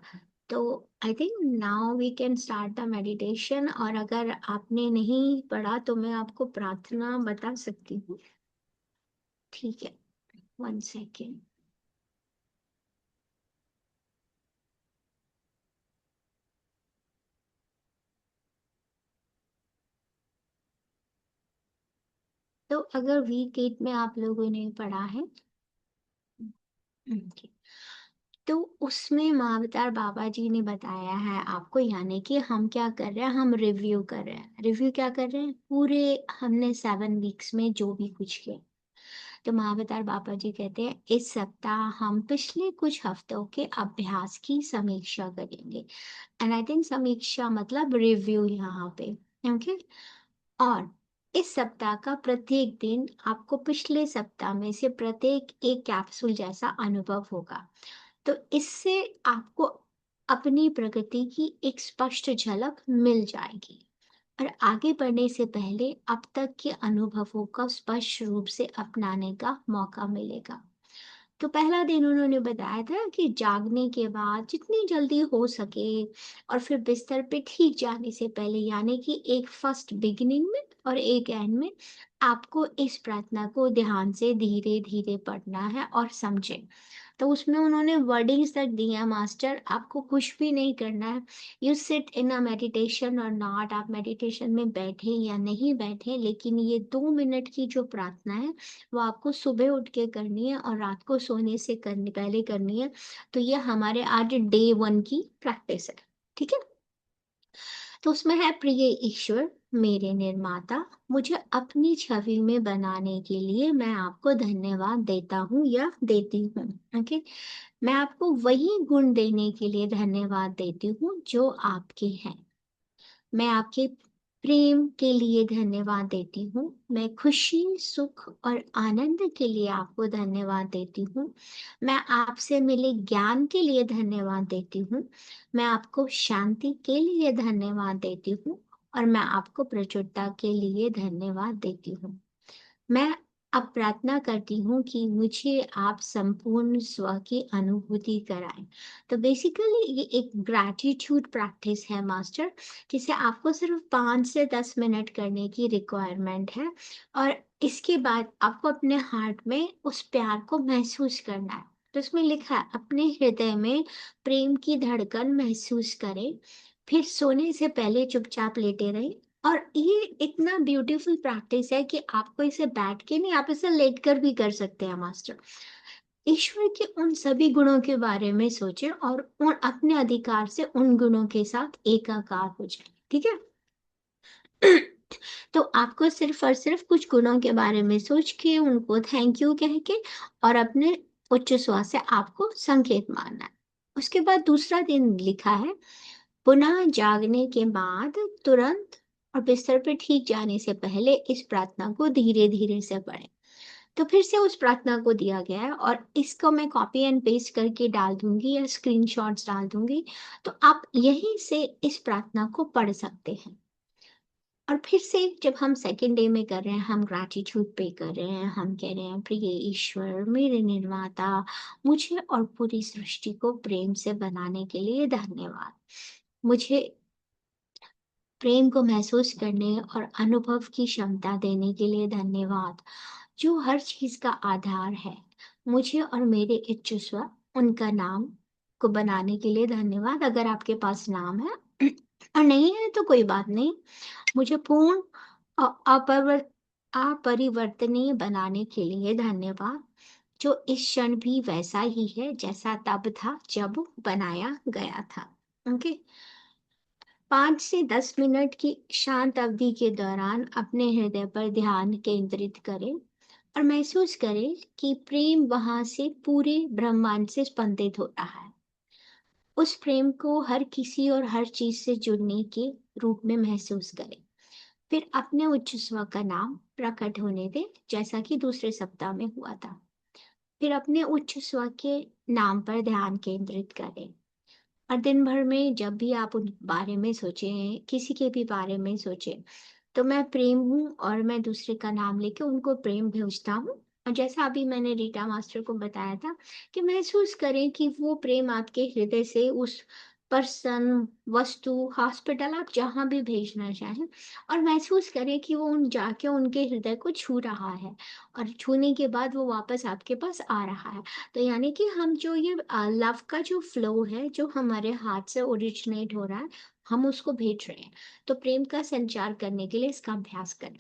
तो I think now we can start the meditation. और अगर आपने नहीं पढ़ा तो मैं आपको प्रार्थना बता सकती हूँ, ठीक है। 1 सेकेंड। तो अगर वीक 8 में आप लोगों ने पढ़ा है, okay, तो उसमें महावतार बाबा जी ने बताया है आपको, यानी कि हम क्या कर रहे हैं, हम रिव्यू कर रहे हैं। रिव्यू क्या कर रहे हैं, पूरे हमने 7 वीक्स में जो भी कुछ किया। तो महावतार बाबा जी कहते हैं इस सप्ताह हम पिछले कुछ हफ्तों के अभ्यास की समीक्षा करेंगे। एंड आई थिंक समीक्षा मतलब रिव्यू यहाँ पे, ओके। और इस सप्ताह का प्रत्येक दिन आपको पिछले सप्ताह में से प्रत्येक एक कैप्सूल जैसा अनुभव होगा। तो इससे आपको अपनी प्रगति की एक स्पष्ट झलक मिल जाएगी, और आगे बढ़ने से पहले अब तक के अनुभवों का स्पष्ट रूप से अपनाने का मौका मिलेगा। तो पहला दिन उन्होंने बताया था कि जागने के बाद जितनी जल्दी हो सके, और फिर बिस्तर पे ठीक जाने से पहले, यानी कि एक फर्स्ट बिगिनिंग में और एक एंड में, आपको इस प्रार्थना को ध्यान से धीरे धीरे पढ़ना है और समझे। तो उसमें उन्होंने वर्डिंग्स तक दिया मास्टर, आपको कुछ भी नहीं करना है। You sit in a meditation और नॉट, आप मेडिटेशन में बैठे या नहीं बैठे, लेकिन ये 2 मिनट की जो प्रार्थना है वो आपको सुबह उठ के करनी है और रात को सोने से करनी पहले करनी है। तो ये हमारे आज डे 1 की प्रैक्टिस है, ठीक है। तो उसमें है, प्रिय ईश्वर मेरे निर्माता, मुझे अपनी छवि में बनाने के लिए मैं आपको धन्यवाद देता हूँ या देती हूँ, ओके। मैं आपको वही गुण देने के लिए धन्यवाद देती हूँ जो आपके हैं। मैं आपके प्रेम के लिए धन्यवाद देती हूँ। मैं खुशी, सुख और आनंद के लिए आपको धन्यवाद देती हूँ। मैं आपसे मिले ज्ञान के लिए धन्यवाद देती हूँ। मैं आपको शांति के लिए धन्यवाद देती हूँ और मैं आपको प्रचुरता के लिए धन्यवाद देती हूँ। मैं अब प्रार्थना करती हूँ कि मुझे आप संपूर्ण स्व की अनुभूति कराएं। तो बेसिकली ये एक ग्रैटिट्यूड प्रैक्टिस है मास्टर, जिसे आपको सिर्फ 5 से 10 मिनट करने की रिक्वायरमेंट है और इसके बाद आपको अपने हार्ट में उस प्यार को महसूस करना है। तो इसमें लिखा है अपने हृदय में प्रेम की धड़कन महसूस करें, फिर सोने से पहले चुपचाप लेटे रहें। और ये इतना ब्यूटीफुल प्रैक्टिस है कि आपको इसे बैठ के नहीं, आप इसे लेट कर भी कर सकते हैं मास्टर। ईश्वर के उन सभी गुणों के बारे में सोचें और उन अपने अधिकार से उन गुणों के साथ एकाकार हो जाए। ठीक है। तो आपको सिर्फ और सिर्फ कुछ गुणों के बारे में सोच के उनको थैंक यू कह के और अपने उच्च स्वर से आपको संकेत मारना है। उसके बाद दूसरा दिन लिखा है, पुनः जागने के बाद तुरंत और बिस्तर पर ठीक जाने से पहले इस प्रार्थना को धीरे धीरे से पढ़ें। तो फिर से उस प्रार्थना को दिया गया है और इसको मैं कॉपी एंड पेस्ट करके डाल दूंगी या स्क्रीनशॉट्स डाल दूंगी, तो आप यहीं से इस प्रार्थना को पढ़ सकते हैं। और फिर से जब हम सेकेंड डे में कर रहे हैं, हम ग्रैटिट्यूड पे कर रहे हैं, हम कह रहे हैं प्रिय ईश्वर मेरे निर्माता, मुझे और पूरी सृष्टि को प्रेम से बनाने के लिए धन्यवाद। मुझे प्रेम को महसूस करने और अनुभव की क्षमता देने के लिए धन्यवाद, जो हर चीज का आधार है। मुझे और मेरे इच्छ स्व उनका नाम को बनाने के लिए धन्यवाद, अगर आपके पास नाम है। और नहीं है तो कोई बात नहीं। मुझे पूर्ण अपरिवर्तनीय बनाने के लिए धन्यवाद, जो इस क्षण भी वैसा ही है जैसा तब था जब बनाया गया था। ओके। 5 से 10 मिनट की शांत अवधि के दौरान अपने हृदय पर ध्यान केंद्रित करें और महसूस करें कि प्रेम वहां से पूरे ब्रह्मांड से स्पंदित हो रहा है। उस प्रेम को हर किसी और हर चीज से जुड़ने के रूप में महसूस करें। फिर अपने उच्च स्व का नाम प्रकट होने दें, जैसा कि दूसरे सप्ताह में हुआ था। फिर अपने उच्च स्व के नाम पर ध्यान केंद्रित करें और दिन भर में जब भी आप उन बारे में सोचें, किसी के भी बारे में सोचें, तो मैं प्रेम हूँ और मैं दूसरे का नाम लेके उनको प्रेम भेजता हूँ। और जैसा अभी मैंने रीटा मास्टर को बताया था कि महसूस करें कि वो प्रेम आपके हृदय से उस पर्सन, वस्तु, हॉस्पिटल, आप जहाँ भी भेजना चाहें, और महसूस करें कि वो उन जाके उनके हृदय को छू रहा है और छूने के बाद वो वापस आपके पास आ रहा है। तो यानी कि हम जो ये लव का जो फ्लो है जो हमारे हाथ से ओरिजिनेट हो रहा है, हम उसको भेज रहे हैं। तो प्रेम का संचार करने के लिए इसका अभ्यास करें।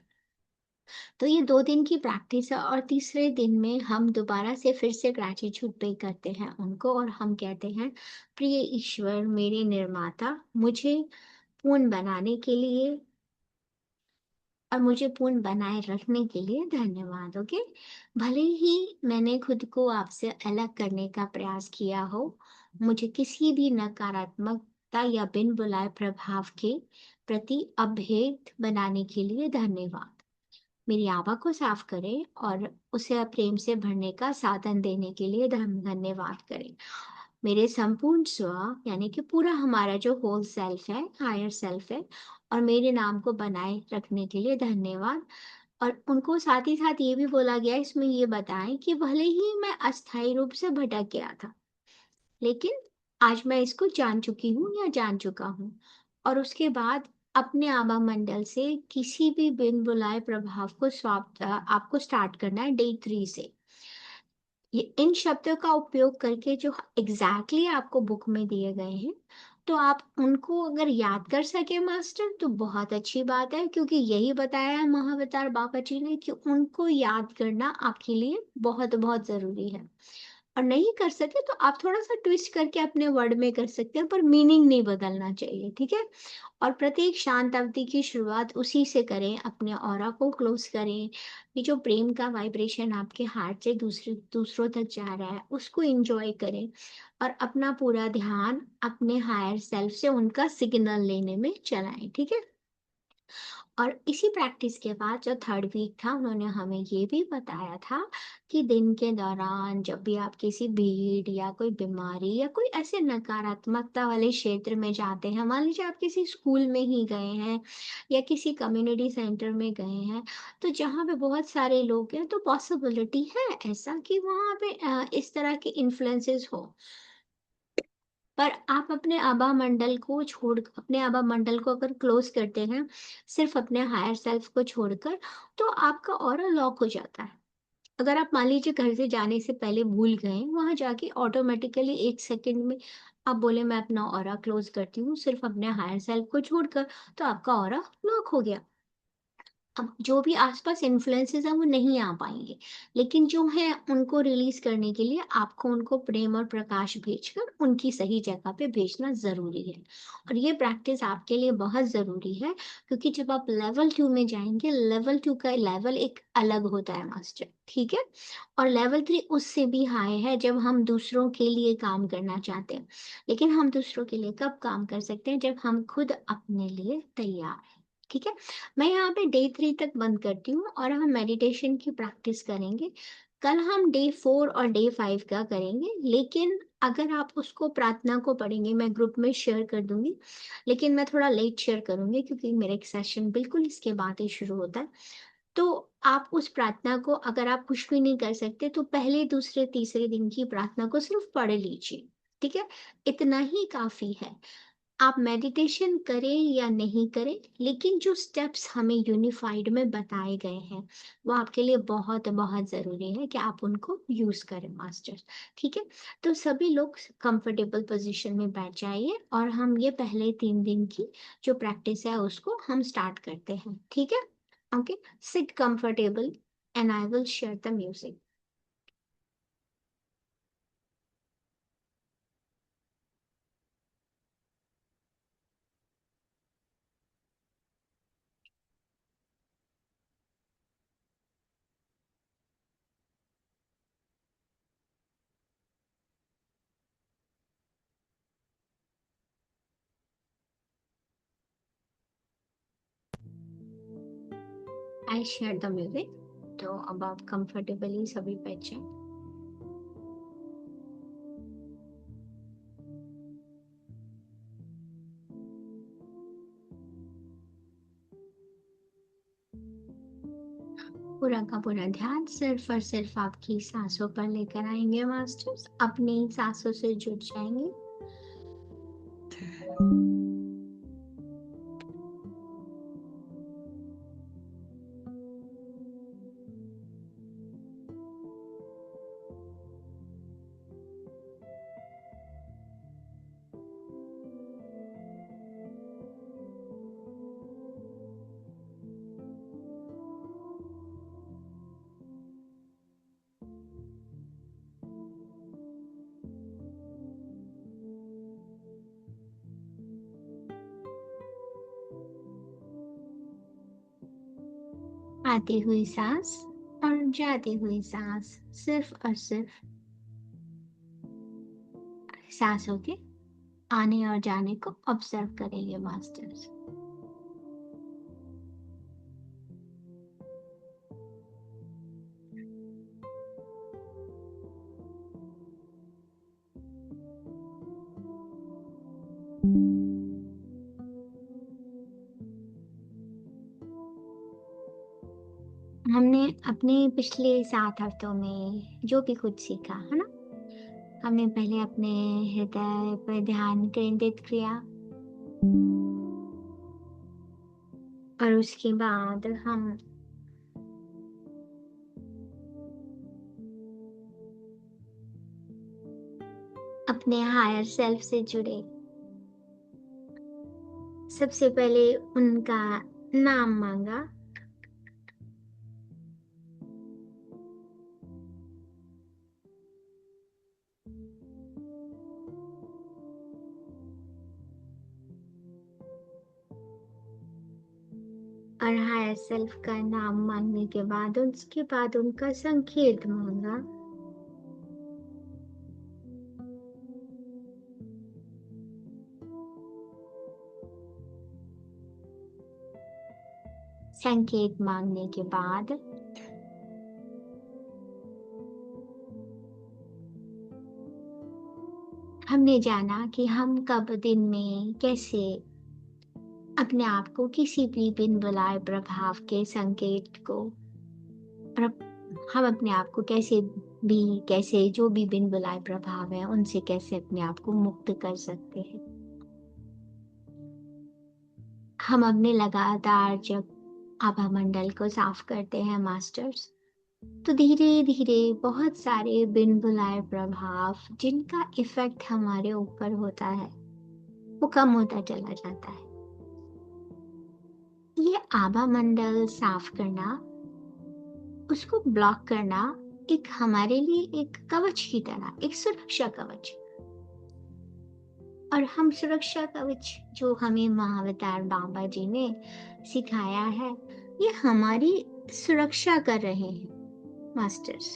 तो ये 2 दिन की प्रैक्टिस है और तीसरे दिन में हम दोबारा से फिर से ग्रैटिट्यूड पे करते हैं उनको और हम कहते हैं, प्रिय ईश्वर मेरे निर्माता, मुझे पूर्ण बनाने के लिए और मुझे पूर्ण बनाए रखने के लिए धन्यवाद। ओके। भले ही मैंने खुद को आपसे अलग करने का प्रयास किया हो, मुझे किसी भी नकारात्मकता या बिन बुलाए प्रभाव के प्रति अभेद बनाने के लिए धन्यवाद। मेरी आभा को साफ करें और उसे प्रेम से भरने का साधन देने के लिए धन्यवाद करें। मेरे संपूर्ण स्व, यानी कि पूरा हमारा जो होल सेल्फ है, हायर सेल्फ है, और मेरे नाम को बनाए रखने के लिए धन्यवाद। और उनको साथ ही साथ ये भी बोला गया, इसमें ये बताएं कि भले ही मैं अस्थायी रूप से भटक गया था, लेकिन आज मैं इसको जान चुकी हूँ या जान चुका हूँ। और उसके बाद अपने आभा मंडल से किसी भी बिन बुलाए प्रभाव को आपको स्टार्ट करना है डे 3 से। ये इन शब्दों का उपयोग करके जो एग्जैक्टली आपको बुक में दिए गए हैं, तो आप उनको अगर याद कर सके मास्टर तो बहुत अच्छी बात है, क्योंकि यही बताया है महाअवतार बाबा जी ने कि उनको याद करना आपके लिए बहुत बहुत जरूरी है। और नहीं कर सके तो आप थोड़ा सा ट्विस्ट करके अपने वर्ड में कर सकते हैं, पर मीनिंग नहीं बदलना चाहिए। ठीक है। और प्रत्येक शांत अवधि की शुरुआत उसी से करें, अपने ऑरा को क्लोज करें। ये जो प्रेम का वाइब्रेशन आपके हार्ट से दूसरों तक जा रहा है, उसको एंजॉय करें और अपना पूरा ध्यान अपने हायर सेल्फ से उनका सिग्नल लेने में चलाएं। ठीक है। और इसी प्रैक्टिस के बाद जो थर्ड वीक था उन्होंने हमें ये भी बताया था कि दिन के दौरान जब भी आप किसी भीड़ या कोई बीमारी या कोई ऐसे नकारात्मकता वाले क्षेत्र में जाते हैं, मान लीजिए आप किसी स्कूल में ही गए हैं या किसी कम्युनिटी सेंटर में गए हैं, तो जहाँ पे बहुत सारे लोग हैं तो पॉसिबिलिटी है ऐसा कि वहाँ पे इस तरह के इन्फ्लुएंसेस हो। पर आप अपने आभा मंडल को अगर क्लोज करते हैं, सिर्फ अपने हायर सेल्फ को छोड़कर, तो आपका ऑरा लॉक हो जाता है। अगर आप मान लीजिए घर से जाने से पहले भूल गए, वहां जाके ऑटोमेटिकली 1 सेकंड में आप बोले मैं अपना ऑरा क्लोज करती हूँ सिर्फ अपने हायर सेल्फ को छोड़कर, तो आपका ऑरा लॉक हो गया। अब जो भी आसपास इन्फ्लुएंसेस हैं वो नहीं आ पाएंगे, लेकिन जो है उनको रिलीज करने के लिए आपको उनको प्रेम और प्रकाश भेजकर उनकी सही जगह पे भेजना जरूरी है। और ये प्रैक्टिस आपके लिए बहुत जरूरी है, क्योंकि जब आप लेवल 2 में जाएंगे, लेवल 2 का लेवल एक अलग होता है मास्टर, ठीक है। और लेवल 3 उससे भी हाई है, जब हम दूसरों के लिए काम करना चाहते हैं। लेकिन हम दूसरों के लिए कब काम कर सकते हैं, जब हम खुद अपने लिए तैयार हैं, ठीक है। मैं यहाँ पे डे 3 तक बंद करती हूँ और हम मेडिटेशन की प्रैक्टिस करेंगे। कल हम डे 4 और डे 5 का करेंगे, लेकिन अगर आप उसको प्रार्थना को पढ़ेंगे, मैं ग्रुप में शेयर कर दूंगी, लेकिन मैं थोड़ा लेट शेयर करूंगी क्योंकि मेरा एक सेशन बिल्कुल इसके बाद ही शुरू होता है। तो आप उस प्रार्थना को, अगर आप कुछ भी नहीं कर सकते, तो पहले दूसरे तीसरे दिन की प्रार्थना को सिर्फ पढ़ लीजिए, ठीक है। इतना ही काफी है। आप मेडिटेशन करें या नहीं करें, लेकिन जो स्टेप्स हमें यूनिफाइड में बताए गए हैं वो आपके लिए बहुत बहुत जरूरी है कि आप उनको यूज करें मास्टर, ठीक है। तो सभी लोग कंफर्टेबल पोजीशन में बैठ जाइए और हम ये पहले 3 दिन की जो प्रैक्टिस है उसको हम स्टार्ट करते हैं, ठीक है। Okay, sit comfortable and I will share the music. I share the music. तो अब आप कंफर्टेबली सभी बैठ जाएं। पूरा का पूरा ध्यान सिर्फ और सिर्फ आपकी सांसों पर लेकर आएंगे मास्टर्स, अपनी सांसों से जुड़ जाएंगे। आती हुई सांस और जाती हुई सांस, सिर्फ और सिर्फ सांसों के आने और जाने को ऑब्जर्व करेंगे मास्टर्स। हमने अपने पिछले 7 हफ्तों में जो भी कुछ सीखा है ना, हमने पहले अपने हृदय पर ध्यान केंद्रित किया और उसके बाद हम अपने हायर सेल्फ से जुड़े। सबसे पहले उनका नाम मांगा, और हायर सेल्फ का नाम मांगने के बाद उसके बाद उनका संकेत मांगा। संकेत मांगने के बाद हमने जाना कि हम कब दिन में कैसे अपने आप को किसी भी बिन बुलाए प्रभाव के संकेत को हम अपने आप को कैसे जो भी बिन बुलाए प्रभाव है उनसे कैसे अपने आप को मुक्त कर सकते हैं। हम अपने लगातार जब आभा मंडल को साफ करते हैं मास्टर्स, तो धीरे धीरे बहुत सारे बिन बुलाए प्रभाव जिनका इफेक्ट हमारे ऊपर होता है वो कम होता चला जाता है। ये आभा मंडल साफ करना, उसको ब्लॉक करना एक हमारे लिए एक कवच की तरह, एक सुरक्षा कवच। और हम सुरक्षा कवच जो हमें महाअवतार बाबा जी ने सिखाया है, ये हमारी सुरक्षा कर रहे हैं मास्टर्स।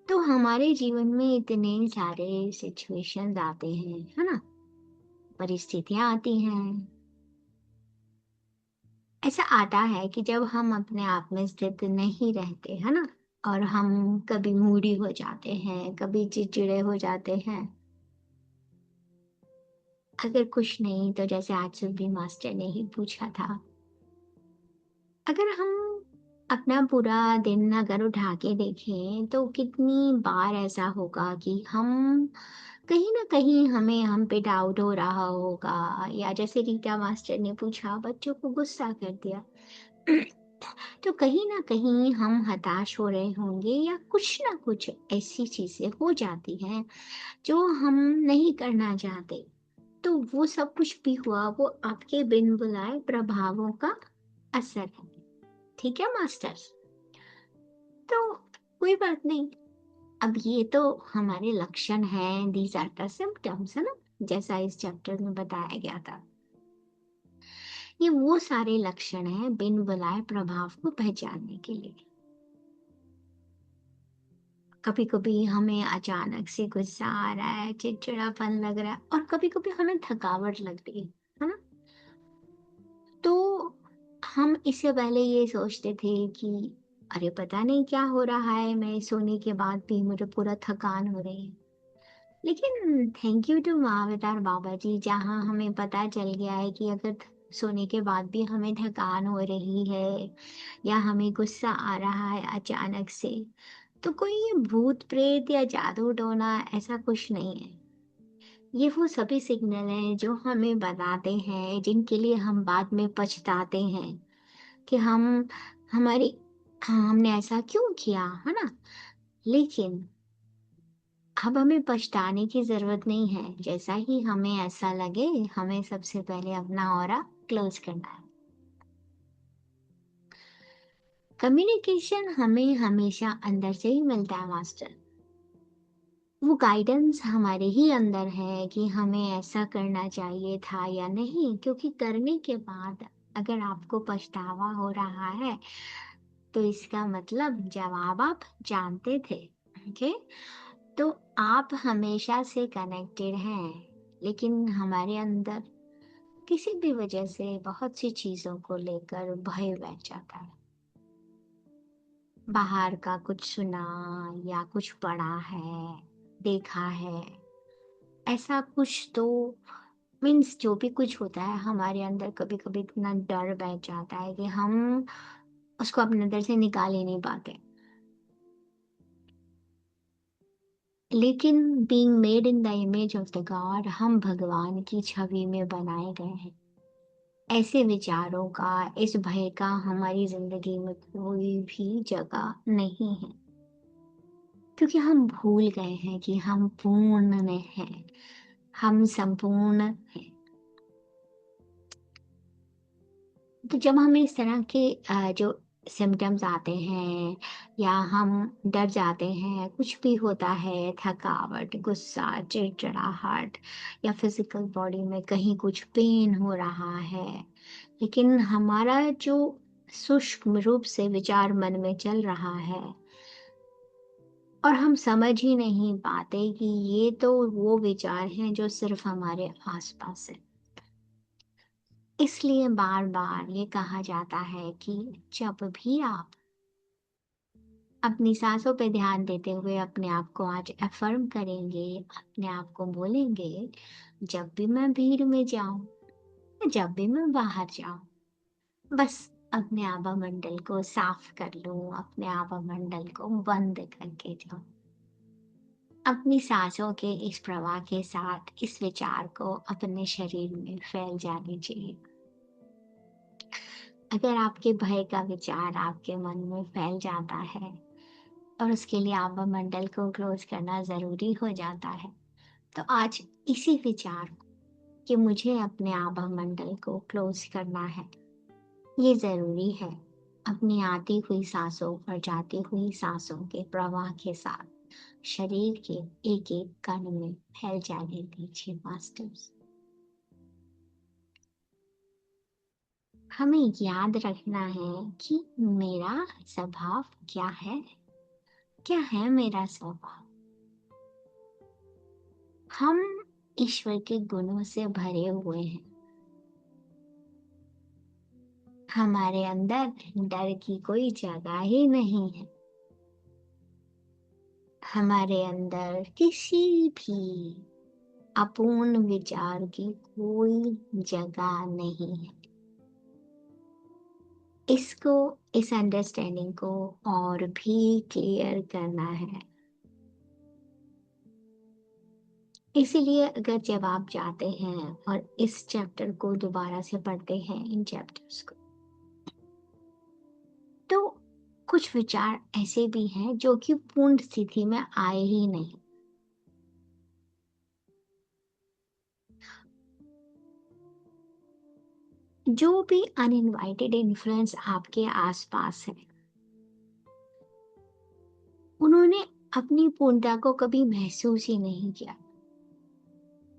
तो हमारे जीवन में इतने सारे सिचुएशंस आते हैं, है ना, परिस्थितियां आती हैं। ऐसा आता है कि जब हम अपने आप में स्थित नहीं रहते, है ना, और हम कभी मूडी हो जाते हैं, कभी चिड़चिड़े हो जाते हैं। अगर कुछ नहीं तो जैसे आज सुबह मास्टर ने ही पूछा था, अगर हम अपना पूरा दिन अगर उठा के देखें तो कितनी बार ऐसा होगा कि हम कहीं ना कहीं हमें हम पे डाउट हो रहा होगा, या जैसे रीटा मास्टर ने पूछा, बच्चों को गुस्सा कर दिया तो कहीं ना कहीं हम हताश हो रहे होंगे, या कुछ ना कुछ ऐसी चीजें हो जाती हैं जो हम नहीं करना चाहते। तो वो सब कुछ भी हुआ, वो आपके बिन बुलाए प्रभावों का असर है। ठीक है मास्टर्स, तो कोई बात नहीं। अब ये तो हमारे लक्षण हैं, दीज आर द सिम्टम्स, है ना, जैसा इस चैप्टर में बताया गया था। ये वो सारे लक्षण हैं बिन बुलाए प्रभाव को पहचानने के लिए। कभी कभी हमें अचानक से गुस्सा आ रहा है, चिड़चिड़ापन लग रहा है, और कभी कभी हमें थकावट लग रही है ना। तो हम इससे पहले ये सोचते थे कि अरे पता नहीं क्या हो रहा है, मैं सोने के बाद भी मुझे पूरा थकान हो रही है। लेकिन थैंक यू टू महाअवतार बाबा जी, जहाँ हमें पता चल गया है कि अगर सोने के बाद भी हमें थकान हो रही है या हमें गुस्सा आ रहा है अचानक से, तो कोई ये भूत प्रेत या जादू टोना ऐसा कुछ नहीं है। ये वो सभी सिग्नल हैं जो हमें बताते हैं, जिनके लिए हम बाद में पछताते हैं कि हमारी हमने ऐसा क्यों किया, है ना। लेकिन अब हमें पछताने की जरूरत नहीं है। जैसा ही हमें ऐसा लगे, हमें सबसे पहले अपना ऑरा क्लोज करना है। कम्युनिकेशन हमें हमेशा अंदर से ही मिलता है मास्टर। वो गाइडेंस हमारे ही अंदर है कि हमें ऐसा करना चाहिए था या नहीं, क्योंकि करने के बाद अगर आपको पछतावा हो रहा है तो इसका मतलब जवाब आप जानते थे। ओके, तो आप हमेशा से कनेक्टेड हैं, लेकिन हमारे अंदर किसी भी वजह से बहुत सी चीजों को लेकर भय बैठ जाता है। बाहर का कुछ सुना या कुछ पढ़ा है, देखा है, ऐसा कुछ तो मीन्स जो भी कुछ होता है हमारे अंदर, कभी कभी इतना डर बैठ जाता है कि हम उसको अपने अंदर से निकाल ही नहीं पाते। लेकिन being made in the image of the God, हम भगवान की छवि में बनाए गए हैं। ऐसे विचारों का, इस भय का हमारी जिंदगी में कोई भी जगह नहीं है, क्योंकि हम भूल गए हैं कि हम पूर्ण में हैं, हम संपूर्ण हैं। तो जब हमें इस तरह के जो सिम्टम्स आते हैं, या हम डर जाते हैं, कुछ भी होता है, थकावट, गुस्सा, चिड़चिड़ाहट, या फिजिकल बॉडी में कहीं कुछ पेन हो रहा है, लेकिन हमारा जो सूक्ष्म रूप से विचार मन में चल रहा है और हम समझ ही नहीं पाते कि ये तो वो विचार हैं जो सिर्फ हमारे आसपास है। इसलिए बार बार ये कहा जाता है कि जब भी आप अपनी सांसों पे ध्यान देते हुए अपने आप को आज अफर्म करेंगे, अपने आप को बोलेंगे, जब भी मैं भीड़ में जाऊं, जब भी मैं बाहर जाऊं, बस अपने आभा मंडल को साफ कर लूं, अपने आभा मंडल को बंद करके जाऊं। अपनी सांसों के इस प्रवाह के साथ इस विचार को अपने शरीर में फैल जाने चाहिए। अगर आपके भय का विचार आपके मन में फैल जाता है और उसके लिए आभा मंडल को क्लोज करना जरूरी हो जाता है, तो आज इसी विचार कि मुझे अपने आभा मंडल को क्लोज करना है, ये जरूरी है, अपनी आती हुई सांसों और जाती हुई सांसों के प्रवाह के साथ शरीर के एक एक कण में फैल जाने दीजिए मास्टर्स। हमें याद रखना है कि मेरा स्वभाव क्या है, क्या है मेरा स्वभाव। हम ईश्वर के गुणों से भरे हुए हैं। हमारे अंदर डर की कोई जगह ही नहीं है। हमारे अंदर किसी भी अपूर्ण विचार की कोई जगह नहीं है। इसको, इस अंडरस्टैंडिंग को और भी क्लियर करना है। इसीलिए अगर जब आप जाते हैं और इस चैप्टर को दोबारा से पढ़ते हैं, इन चैप्टर्स को, तो कुछ विचार ऐसे भी हैं जो कि पूर्ण स्थिति में आए ही नहीं। जो भी अनइनवाइटेड इन्फ्लुएंस आपके आसपास है, उन्होंने अपनी पूर्णता को कभी महसूस ही नहीं किया,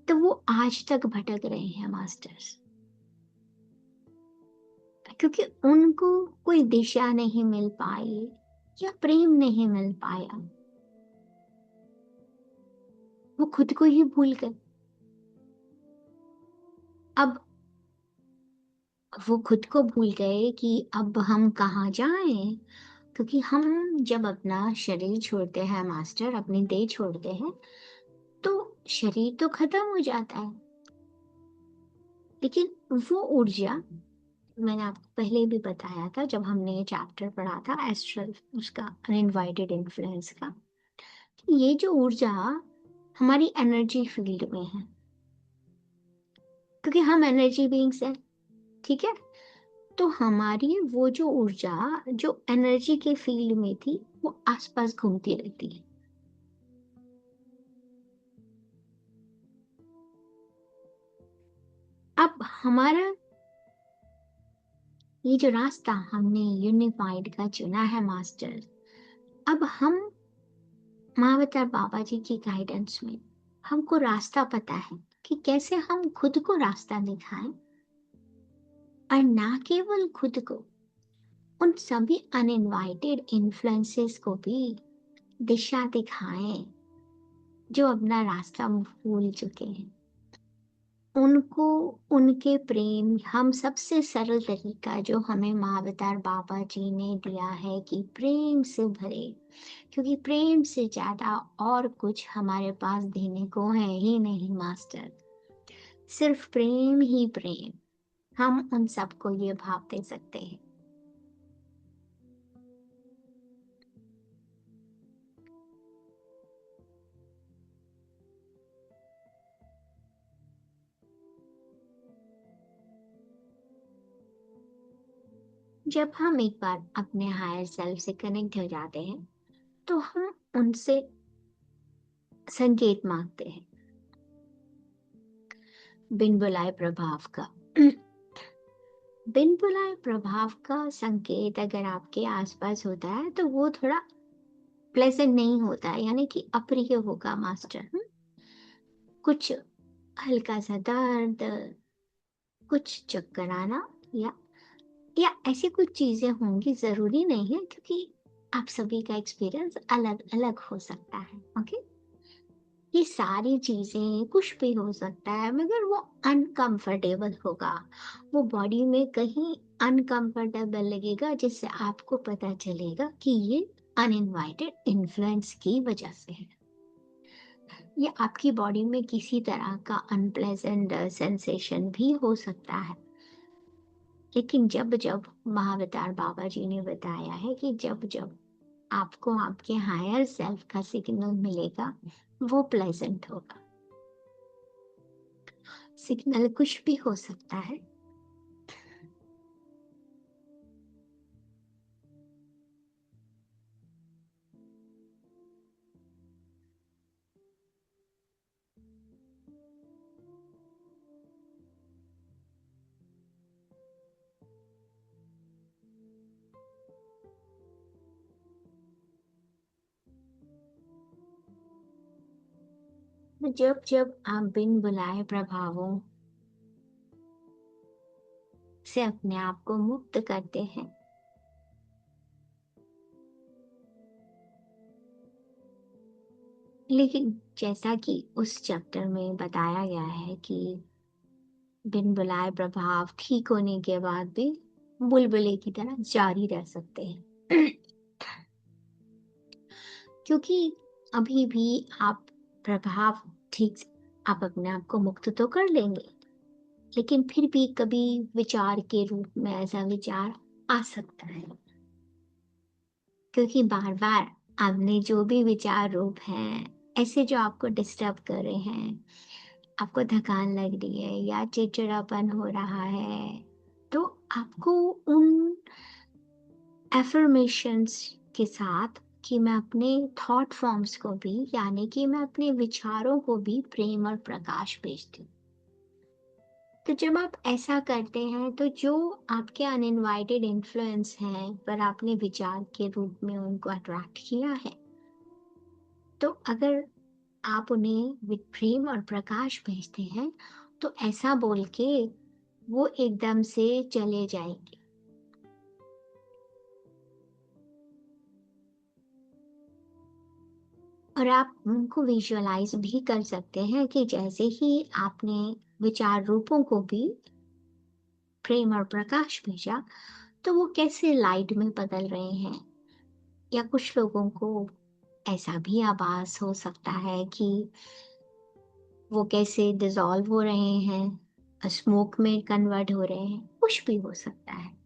तो वो आज तक भटक रहे हैं मास्टर्स, क्योंकि उनको कोई दिशा नहीं मिल पाई या प्रेम नहीं मिल पाया। वो खुद को ही भूल गए। अब वो खुद को भूल गए कि अब हम कहाँ जाएं, क्योंकि हम जब अपना शरीर छोड़ते हैं मास्टर, अपनी देह छोड़ते हैं, तो शरीर तो खत्म हो जाता है, लेकिन वो ऊर्जा, मैंने आपको पहले भी बताया था जब हमने ये चैप्टर पढ़ा था एस्ट्रल, उसका अनइनवाइटेड इन्फ्लुएंस का, ये जो ऊर्जा हमारी एनर्जी फील्ड में है, क्योंकि हम एनर्जी बीइंग्स हैं, ठीक है। तो हमारी वो जो ऊर्जा जो एनर्जी के फील्ड में थी, वो आसपास घूमती रहती है। अब हमारा ये जो रास्ता हमने यूनिफाइड का चुना है मास्टर, अब हम महावतार बाबा जी की गाइडेंस में हमको रास्ता पता है कि कैसे हम खुद को रास्ता दिखाएं, और ना केवल खुद को, उन सभी अनइनवाइटेड इन्फ्लुएंसेस को भी दिशा दिखाएं जो अपना रास्ता भूल चुके हैं। उनको उनके प्रेम, हम सबसे सरल तरीका जो हमें महावतार बाबा जी ने दिया है कि प्रेम से भरे, क्योंकि प्रेम से ज्यादा और कुछ हमारे पास देने को है ही नहीं मास्टर, सिर्फ प्रेम ही प्रेम। हम उन सबको ये भाव दे सकते हैं। जब हम एक बार अपने हायर सेल्फ से कनेक्ट हो जाते हैं, तो हम उनसे संकेत मांगते हैं, बिन बुलाए प्रभाव का। बिन बुलाए प्रभाव का संकेत अगर आपके आसपास होता है, तो वो थोड़ा प्लेजेंट नहीं होता है, यानी कि अप्रिय होगा मास्टर। कुछ हल्का सा दर्द, कुछ चक्कर आना, या ऐसी कुछ चीजें होंगी, जरूरी नहीं है, क्योंकि आप सभी का एक्सपीरियंस अलग अलग हो सकता है। ओके, ये सारी चीजें कुछ भी हो सकता है, मगर वो अनकंफर्टेबल होगा, वो बॉडी में कहीं अनकंफर्टेबल लगेगा, जिससे आपको पता चलेगा कि ये अनइनवाइटेड इन्फ्लुएंस की वजह से है। ये आपकी बॉडी में किसी तरह का अनप्लेजेंट सेंसेशन भी हो सकता है। लेकिन जब जब महाअवतार बाबा जी ने बताया है कि जब जब आपको आपके हायर सेल्फ का सिग्नल मिलेगा, वो प्लेजेंट होगा। सिग्नल कुछ भी हो सकता है। जब जब आप बिन बुलाए प्रभावों से अपने आप को मुक्त करते हैं, लेकिन जैसा कि उस चैप्टर में बताया गया है कि बिन बुलाए प्रभाव ठीक होने के बाद भी बुलबुले की तरह जारी रह सकते हैं। क्योंकि अभी भी आप प्रभाव ठीक से आप अपने आप को मुक्त तो कर लेंगे, लेकिन फिर भी कभी विचार के रूप में ऐसा विचार आ सकता है, क्योंकि बार बार आपने जो भी विचार रूप हैं ऐसे जो आपको डिस्टर्ब कर रहे हैं, आपको थकान लग रही है या चिड़चिड़ापन हो रहा है, तो आपको उन एफर्मेशंस के साथ कि मैं अपने थॉट फॉर्म्स को भी, यानी कि मैं अपने विचारों को भी प्रेम और प्रकाश भेजती हूँ। तो जब आप ऐसा करते हैं तो जो आपके अनइनवाइटेड इन्फ्लुएंस हैं पर आपने विचार के रूप में उनको अट्रैक्ट किया है, तो अगर आप उन्हें विद प्रेम और प्रकाश भेजते हैं तो ऐसा बोल के वो एकदम से चले जाएंगे। और आप उनको विजुअलाइज भी कर सकते हैं कि जैसे ही आपने विचार रूपों को भी प्रेम और प्रकाश भेजा, तो वो कैसे लाइट में बदल रहे हैं। या कुछ लोगों को ऐसा भी आभास हो सकता है कि वो कैसे डिसॉल्व हो रहे हैं, स्मोक में कन्वर्ट हो रहे हैं, कुछ भी हो सकता है।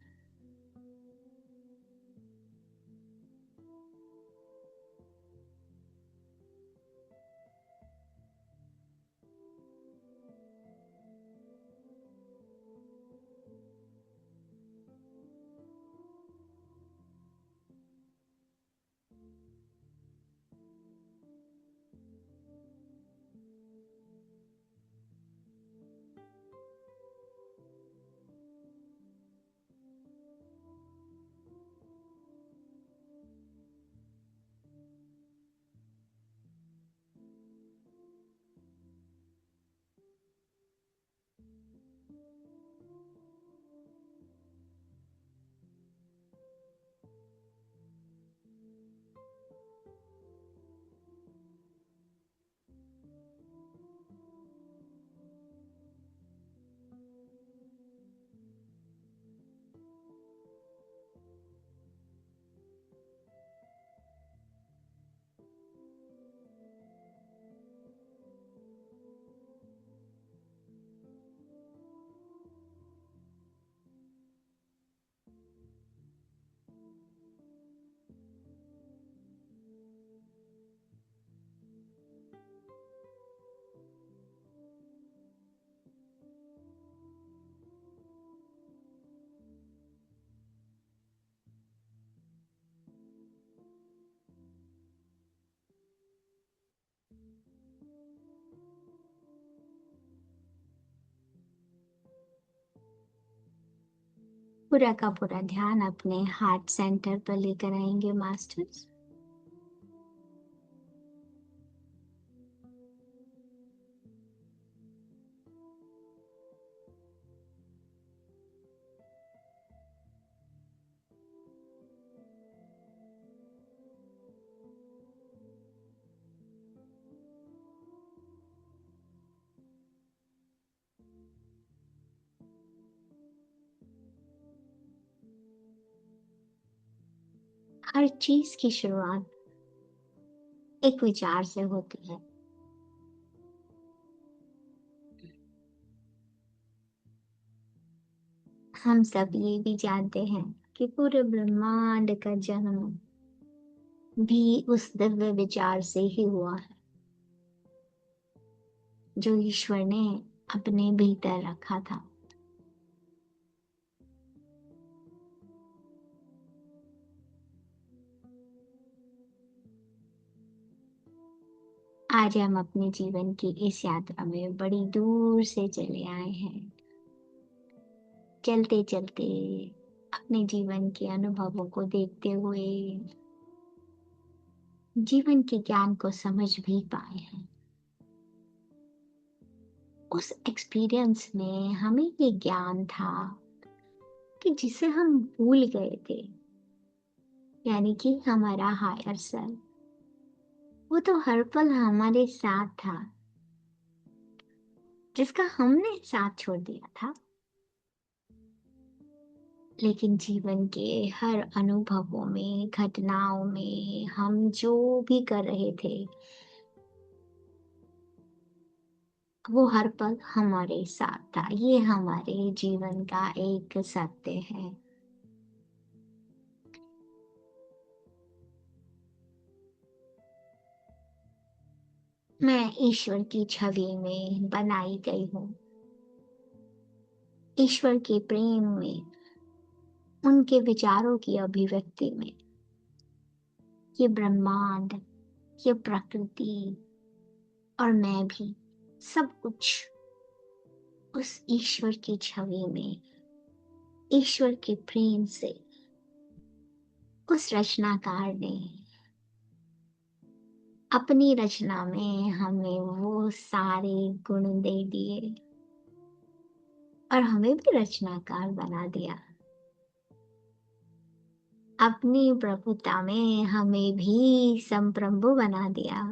पूरा का पूरा ध्यान अपने हार्ट सेंटर पर लेकर आएंगे मास्टर्स। हर चीज की शुरुआत एक विचार से होती है। हम सब ये भी जानते हैं कि पूरे ब्रह्मांड का जन्म भी उस दिव्य विचार से ही हुआ है जो ईश्वर ने अपने भीतर रखा था। आज हम अपने जीवन की इस यात्रा में बड़ी दूर से चले आए हैं। चलते चलते अपने जीवन के अनुभवों को देखते हुए जीवन के ज्ञान को समझ भी पाए हैं। उस एक्सपीरियंस में हमें ये ज्ञान था कि जिसे हम भूल गए थे, यानी कि हमारा हायर सेल्फ, वो तो हर पल हमारे साथ था, जिसका हमने साथ छोड़ दिया था। लेकिन जीवन के हर अनुभवों में, घटनाओं में हम जो भी कर रहे थे, वो हर पल हमारे साथ था। ये हमारे जीवन का एक सत्य है। मैं ईश्वर की छवि में बनाई गई हूँ। ईश्वर के प्रेम में, उनके विचारों की अभिव्यक्ति में, ये ब्रह्मांड, ये प्रकृति और मैं भी, सब कुछ उस ईश्वर की छवि में, ईश्वर के प्रेम से उस रचनाकार ने अपनी रचना में हमें वो सारे गुण दे दिए और हमें भी रचनाकार बना दिया। अपनी प्रभुता में हमें भी संप्रभु बना दिया।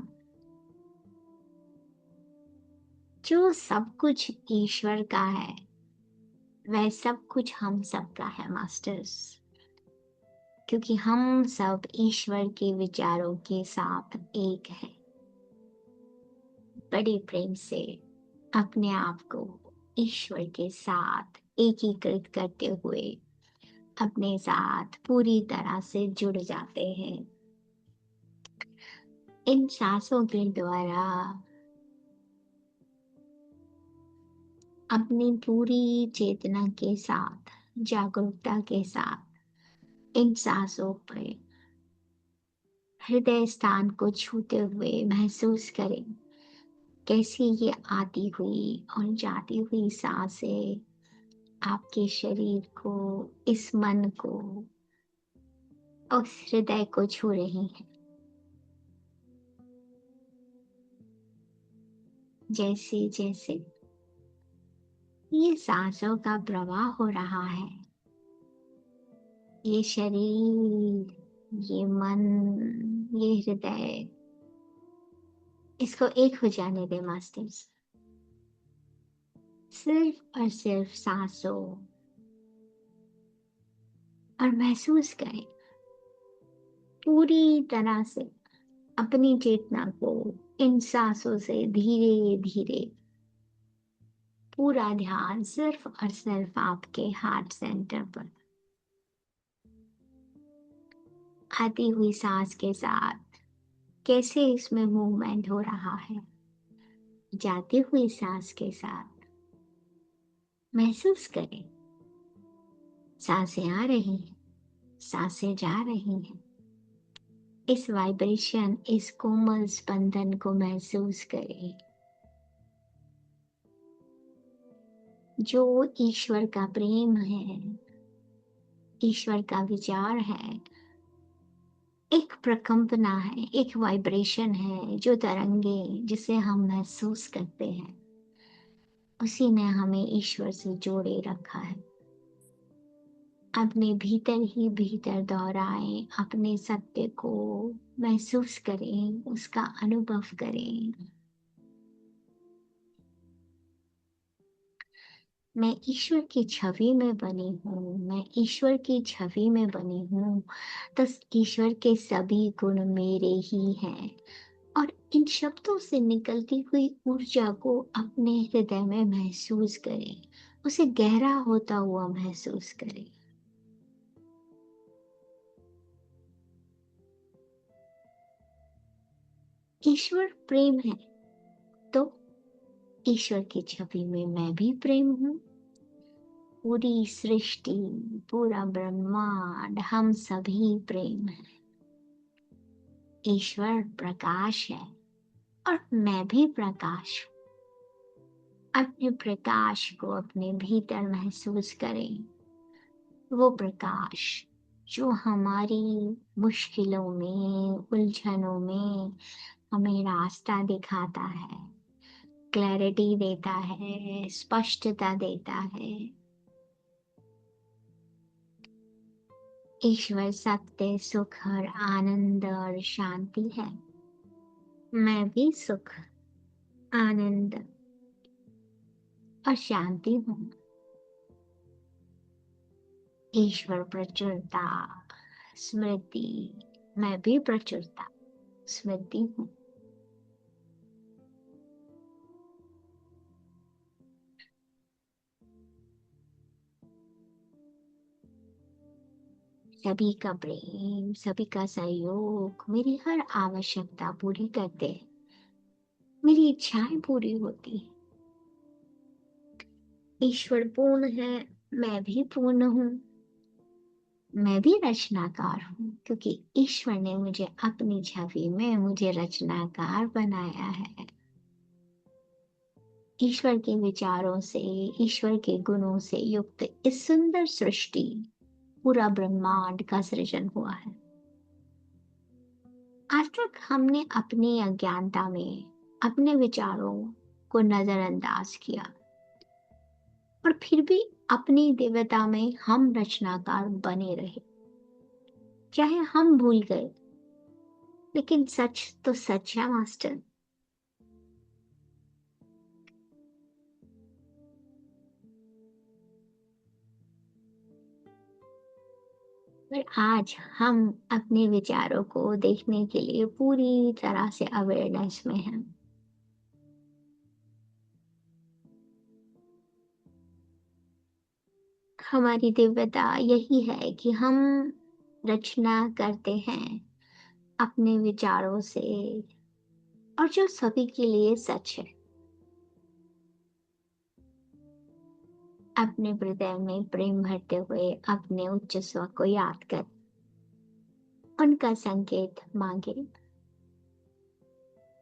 जो सब कुछ ईश्वर का है, वह सब कुछ हम सब का है मास्टर्स, क्योंकि हम सब ईश्वर के विचारों के साथ एक है। बड़े प्रेम से अपने आप को ईश्वर के साथ एकीकृत करते हुए अपने साथ पूरी तरह से जुड़ जाते हैं। इन सांसों के द्वारा अपनी पूरी चेतना के साथ, जागरूकता के साथ इन सांसों पर हृदय स्थान को छूते हुए महसूस करें कैसी ये आती हुई और जाती हुई सांसें आपके शरीर को, इस मन को, उस हृदय को छू रही हैं। जैसे जैसे ये सांसों का प्रवाह हो रहा है, ये शरीर, ये मन, ये हृदय, इसको एक हो जाने दे मास्टर्स। सिर्फ और सिर्फ सांसों, और महसूस करें पूरी तरह से अपनी चेतना को इन सांसों से धीरे धीरे पूरा ध्यान सिर्फ और सिर्फ आपके हार्ट सेंटर पर। आती हुई सांस के साथ कैसे इसमें मूवमेंट हो रहा है, जाती हुई सांस के साथ महसूस करें सांसें आ रही हैं, सांसें जा रही हैं। इस वाइब्रेशन, इस कोमल स्पंदन को महसूस करें जो ईश्वर का प्रेम है, ईश्वर का विचार है, एक प्रकंपना है, एक वाइब्रेशन है, जो तरंगे जिसे हम महसूस करते हैं, उसी ने हमें ईश्वर से जोड़े रखा है। अपने भीतर ही भीतर दोहराएं, अपने सत्य को महसूस करें, उसका अनुभव करें। मैं ईश्वर की छवि में बनी हूँ, मैं ईश्वर की छवि में बनी हूँ, तो ईश्वर के सभी गुण मेरे ही हैं। और इन शब्दों से निकलती हुई ऊर्जा को अपने हृदय में महसूस करें, उसे गहरा होता हुआ महसूस करें। ईश्वर प्रेम है, तो ईश्वर की छवि में मैं भी प्रेम हूँ। पूरी सृष्टि, पूरा ब्रह्मांड, हम सभी प्रेम है। ईश्वर प्रकाश है और मैं भी प्रकाश हूँ। अपने प्रकाश को अपने भीतर महसूस करें। वो प्रकाश जो हमारी मुश्किलों में, उलझनों में हमें रास्ता दिखाता है, क्लैरिटी देता है, स्पष्टता देता है। ईश्वर सत्य, सुख और आनंद और शांति है। मैं भी सुख, आनंद और शांति हूँ। ईश्वर प्रचुरता, स्मृति, मैं भी प्रचुरता, स्मृति हूँ। सभी का प्रेम, सभी का सहयोग मेरी हर आवश्यकता पूरी करते हैं। मेरी इच्छाएं पूरी होती हैं। ईश्वर पूर्ण है, मैं भी पूर्ण हूँ। मैं भी रचनाकार हूँ, क्योंकि ईश्वर ने मुझे अपनी छवि में मुझे रचनाकार बनाया है। ईश्वर के विचारों से, ईश्वर के गुणों से युक्त इस सुंदर सृष्टि, पूरा ब्रह्मांड का सृजन हुआ है। आज तक हमने अपनी अज्ञानता में अपने विचारों को नजरअंदाज किया, और फिर भी अपनी दिव्यता में हम रचनाकार बने रहे। चाहे हम भूल गए, लेकिन सच तो सच है मास्टर। पर आज हम अपने विचारों को देखने के लिए पूरी तरह से अवेयरनेस में हैं। हमारी दिव्यता यही है कि हम रचना करते हैं अपने विचारों से, और जो सभी के लिए सच है। अपने हृदय में प्रेम भरते हुए अपने उच्च स्व को याद कर उनका संकेत मांगे।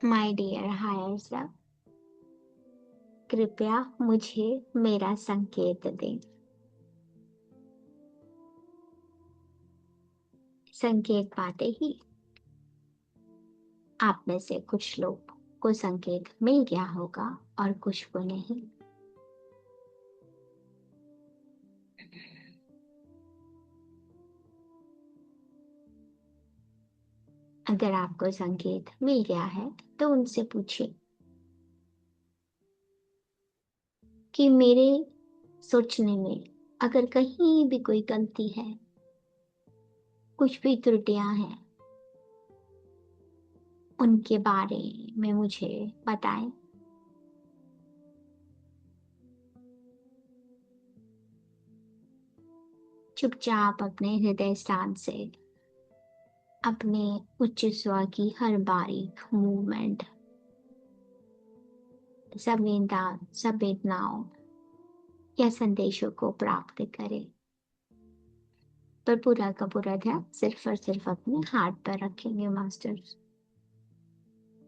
माय डियर हायर सेल्फ, कृपया मुझे मेरा संकेत दें। संकेत पाते ही आप में से कुछ लोग को संकेत मिल गया होगा और कुछ को नहीं। अगर आपको संकेत मिल गया है तो उनसे पूछिए कि मेरे सोचने में अगर कहीं भी कोई गलती है, कुछ भी त्रुटियां हैं, उनके बारे में मुझे बताएं। चुपचाप अपने हृदय स्थान से अपने उच्च स्व की हर बारीक मूवमेंट, संवेदनाओं या संदेशों को प्राप्त करें। पर पूरा का पूरा ध्यान सिर्फ और सिर्फ अपने हार्ट पर रखेंगे मास्टर्स।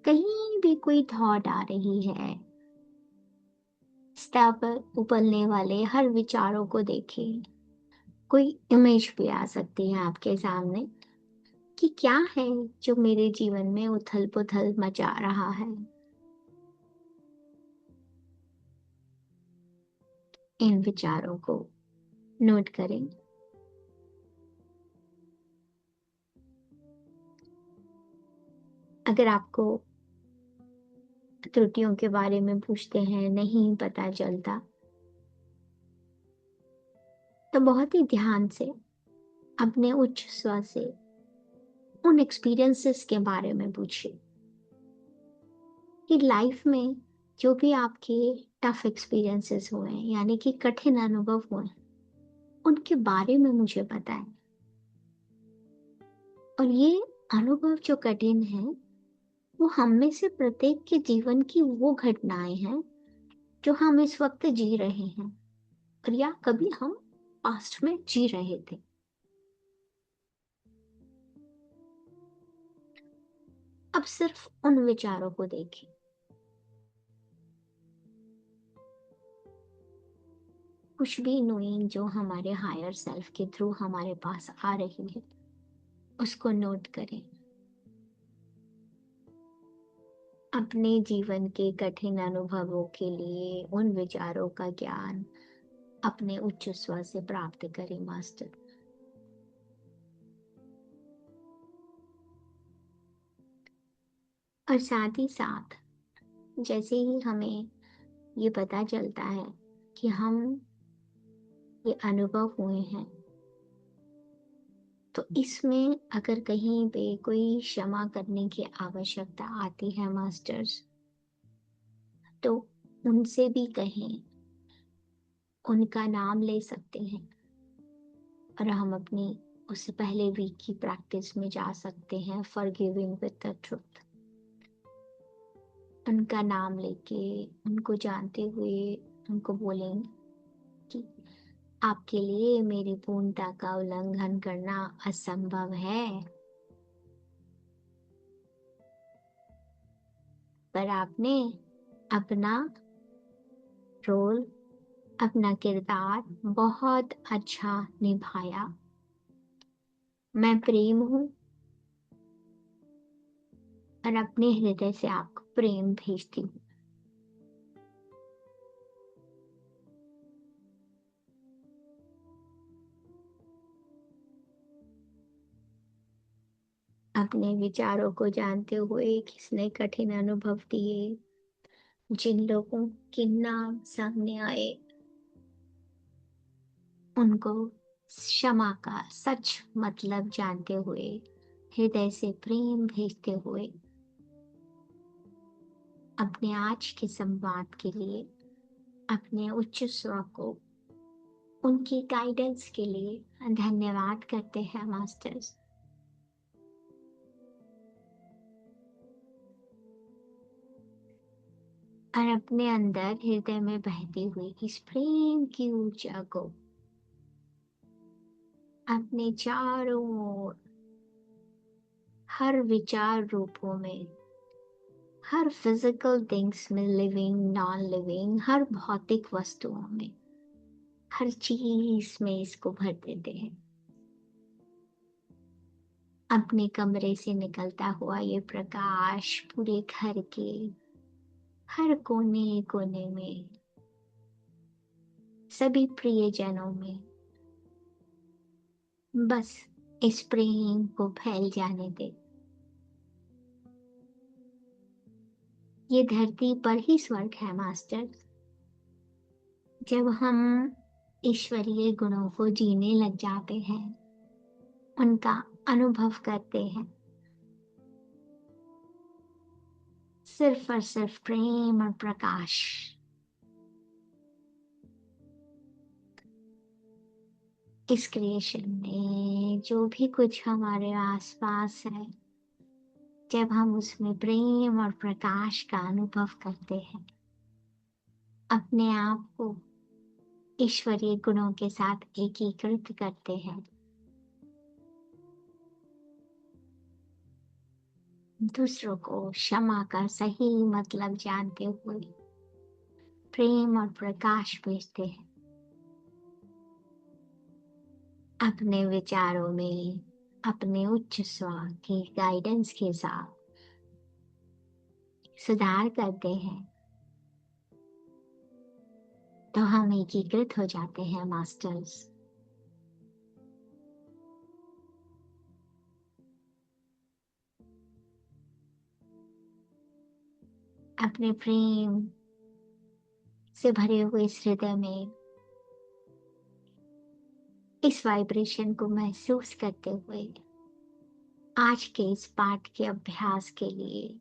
कहीं भी कोई थॉट आ रही है, स्तर पर उबलने वाले हर विचारों को देखें। कोई इमेज भी आ सकती है आपके सामने कि क्या है जो मेरे जीवन में उथल पुथल मचा रहा है। इन विचारों को नोट करें। अगर आपको त्रुटियों के बारे में पूछते हैं, नहीं पता चलता, तो बहुत ही ध्यान से अपने उच्च स्वर से उन एक्सपीरियंसेस के बारे में पूछिए कि लाइफ में जो भी आपके टफ एक्सपीरियंसेस हुए हैं, यानी कि कठिन अनुभव हुए हैं, उनके बारे में मुझे बताएं। और ये अनुभव जो कठिन है वो हम में से प्रत्येक के जीवन की वो घटनाएं हैं जो हम इस वक्त जी रहे हैं और या कभी हम पास्ट में जी रहे थे। अब सिर्फ उन विचारों को देखें, कुछ भी नोइंग जो हमारे हायर सेल्फ के थ्रू हमारे पास आ रही है उसको नोट करें। अपने जीवन के कठिन अनुभवों के लिए उन विचारों का ज्ञान अपने उच्च स्वर से प्राप्त करें मास्टर। और साथ ही साथ जैसे ही हमें ये पता चलता है कि हम ये अनुभव हुए हैं, तो इसमें अगर कहीं पे कोई क्षमा करने की आवश्यकता आती है मास्टर्स, तो उनसे भी कहें, उनका नाम ले सकते हैं और हम अपनी उससे पहले वीक की प्रैक्टिस में जा सकते हैं फॉरगिविंग विद द ट्रुथ। उनका नाम लेके उनको जानते हुए उनको बोलेंगे कि आपके लिए मेरी पूर्णता का उल्लंघन करना असंभव है, पर आपने अपना रोल, अपना किरदार बहुत अच्छा निभाया। मैं प्रेम हूँ और अपने हृदय से आपको प्रेम भेजती हूँ। अपने विचारों को जानते हुए किसने कठिन अनुभव दिए, जिन लोगों के नाम सामने आए, उनको क्षमा का सच मतलब जानते हुए हृदय से प्रेम भेजते हुए अपने आज के संवाद के लिए अपने उच्च स्वर को उनकी गाइडेंस के लिए धन्यवाद करते हैं मास्टर्स। और अपने अंदर हृदय में बहती हुई इस प्रेम की ऊर्जा को अपने चारों ओर हर विचार रूपों में, हर फिजिकल थिंग्स में, लिविंग नॉन लिविंग, हर भौतिक वस्तुओं में, हर चीज में इसको भर देते हैं। अपने कमरे से निकलता हुआ ये प्रकाश पूरे घर के हर कोने कोने में, सभी प्रियजनों में बस इस प्रेम को फैल जाने दे। ये धरती पर ही स्वर्ग है मास्टर। जब हम ईश्वरीय गुणों को जीने लग जाते हैं, उनका अनुभव करते हैं, सिर्फ और सिर्फ प्रेम और प्रकाश, इस क्रिएशन में जो भी कुछ हमारे आसपास है, जब हम उसमें प्रेम और प्रकाश का अनुभव करते हैं, अपने आप को ईश्वरीय गुणों के साथ एकीकृत करते हैं, दूसरों को क्षमा का सही मतलब जानते हुए प्रेम और प्रकाश भेजते हैं, अपने विचारों में अपने उच्च स्वर की गाइडेंस के साथ सुधार करते हैं, तो हम एकीकृत हो जाते हैं मास्टर्स। अपने प्रेम से भरे हुए इस हृदय में इस वाइब्रेशन को महसूस करते हुए आज के इस पाठ के अभ्यास के लिए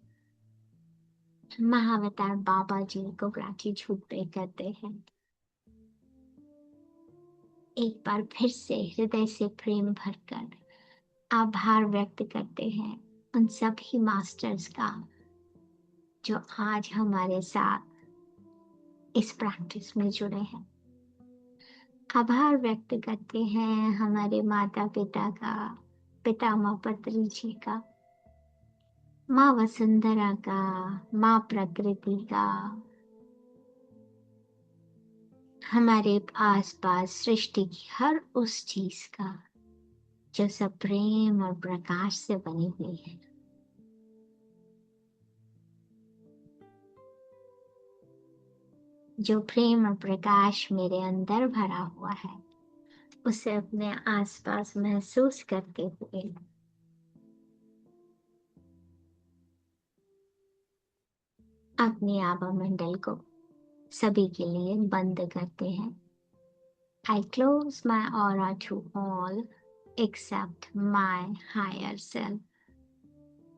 महाअवतार बाबा जी को ग्रैटिट्यूड पे करते हैं। एक बार फिर से हृदय से प्रेम भरकर आभार व्यक्त करते हैं उन सभी मास्टर्स का जो आज हमारे साथ इस प्रैक्टिस में जुड़े हैं। आभार व्यक्त करते हैं हमारे माता पिता का, पितामह पत्री जी का, माँ वसुंधरा का, माँ प्रकृति का, हमारे आसपास सृष्टि की हर उस चीज का जो सब प्रेम और प्रकाश से बनी हुई है। जो प्रेम और प्रकाश मेरे अंदर भरा हुआ है उसे अपने आसपास महसूस करते हुए अपने आभा मंडल को सभी के लिए बंद करते हैं। I close my aura to all except my higher self.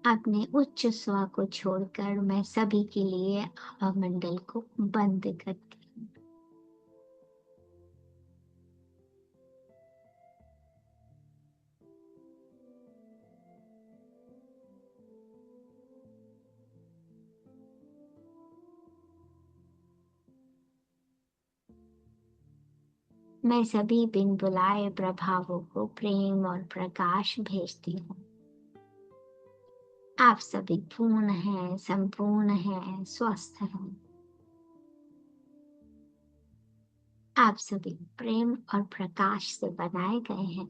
अपने उच्च स्व को छोड़कर मैं सभी के लिए आभा मंडल को बंद करती हूँ। मैं सभी बिन बुलाए प्रभावों को प्रेम और प्रकाश भेजती हूँ। आप सभी पूर्ण हैं, संपूर्ण हैं, स्वस्थ हैं। आप सभी प्रेम और प्रकाश से बनाए गए हैं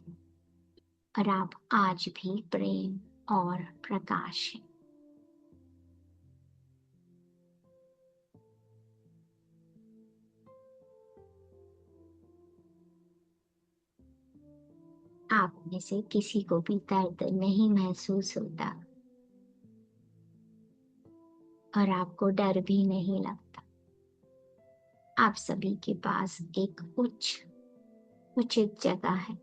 और आप आज भी प्रेम और प्रकाश हैं। आप में से किसी को भी दर्द नहीं महसूस होता और आपको डर भी नहीं लगता। आप सभी के पास एक उचित जगह है,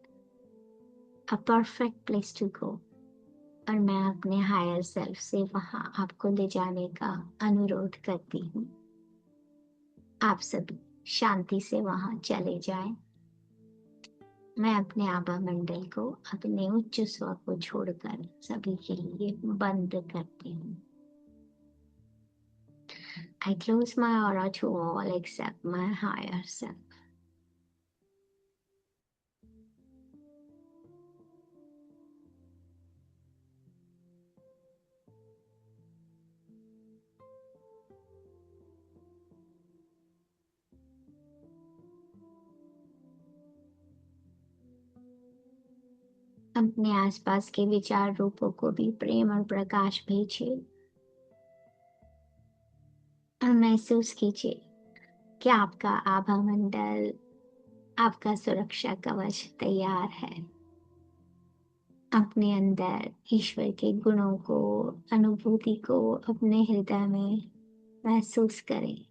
a perfect place to go, और मैं अपने हायर सेल्फ से वहां आपको ले जाने का अनुरोध करती हूँ। आप सभी शांति से वहां चले जाएं। मैं अपने आभा मंडल को अपने उच्च स्व को छोड़कर सभी के लिए बंद करती हूँ। I close my aura to all except my higher self. अपने आसपास के विचार रूपों को भी प्रेम और प्रकाश भेजिए और महसूस कीजिए कि आपका आभा मंडल, आपका सुरक्षा कवच तैयार है। अपने अंदर ईश्वर के गुणों को, अनुभूति को अपने हृदय में महसूस करें।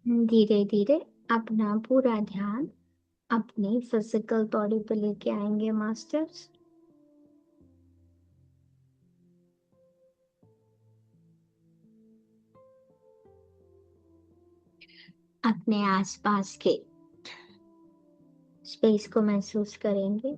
धीरे धीरे अपना पूरा ध्यान अपनी फिजिकल बॉडी पे लेके आएंगे मास्टर्स। अपने आसपास के स्पेस को महसूस करेंगे।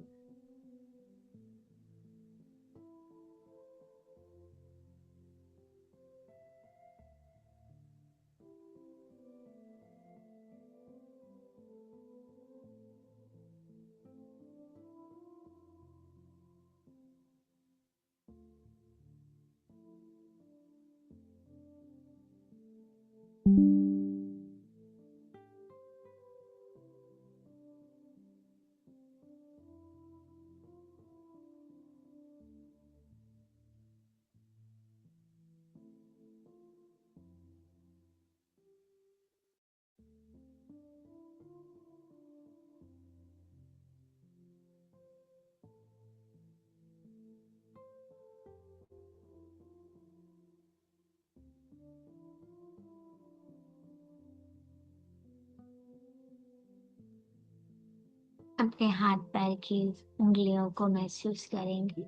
अपने हाथ पैर की उंगलियों को महसूस करेंगे।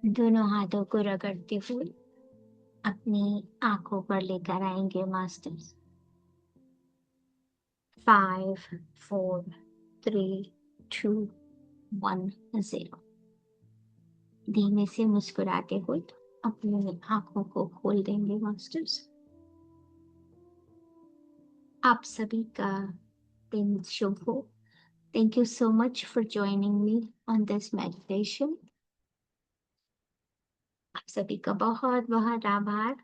दोनों हाथों को रगड़ते हुए अपनी आंखों पर लेकर आएंगे मास्टर्स। 5, 4, 3, 2, 1, 0। धीमे से मुस्कुराते हुए अपनी आंखों को खोल देंगे मास्टर्स। आप सभी का दिन शुभ हो। Thank you so much for joining me on this meditation. आप सभी का बहुत बहुत आभार।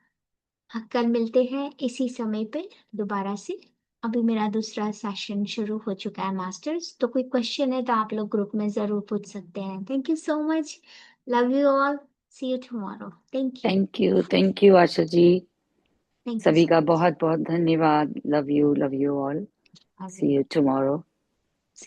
कल मिलते हैं इसी समय पे दोबारा से। अभी मेरा दूसरा सेशन शुरू हो चुका है मास्टर्स, तो कोई क्वेश्चन है तो आप लोग ग्रुप में जरूर पूछ सकते हैं। Thank you so much. Love you all. See you tomorrow. Thank you. Thank you Asha ji. Thank you सभी सो का मच। बहुत बहुत धन्यवाद। Love you all. See you tomorrow.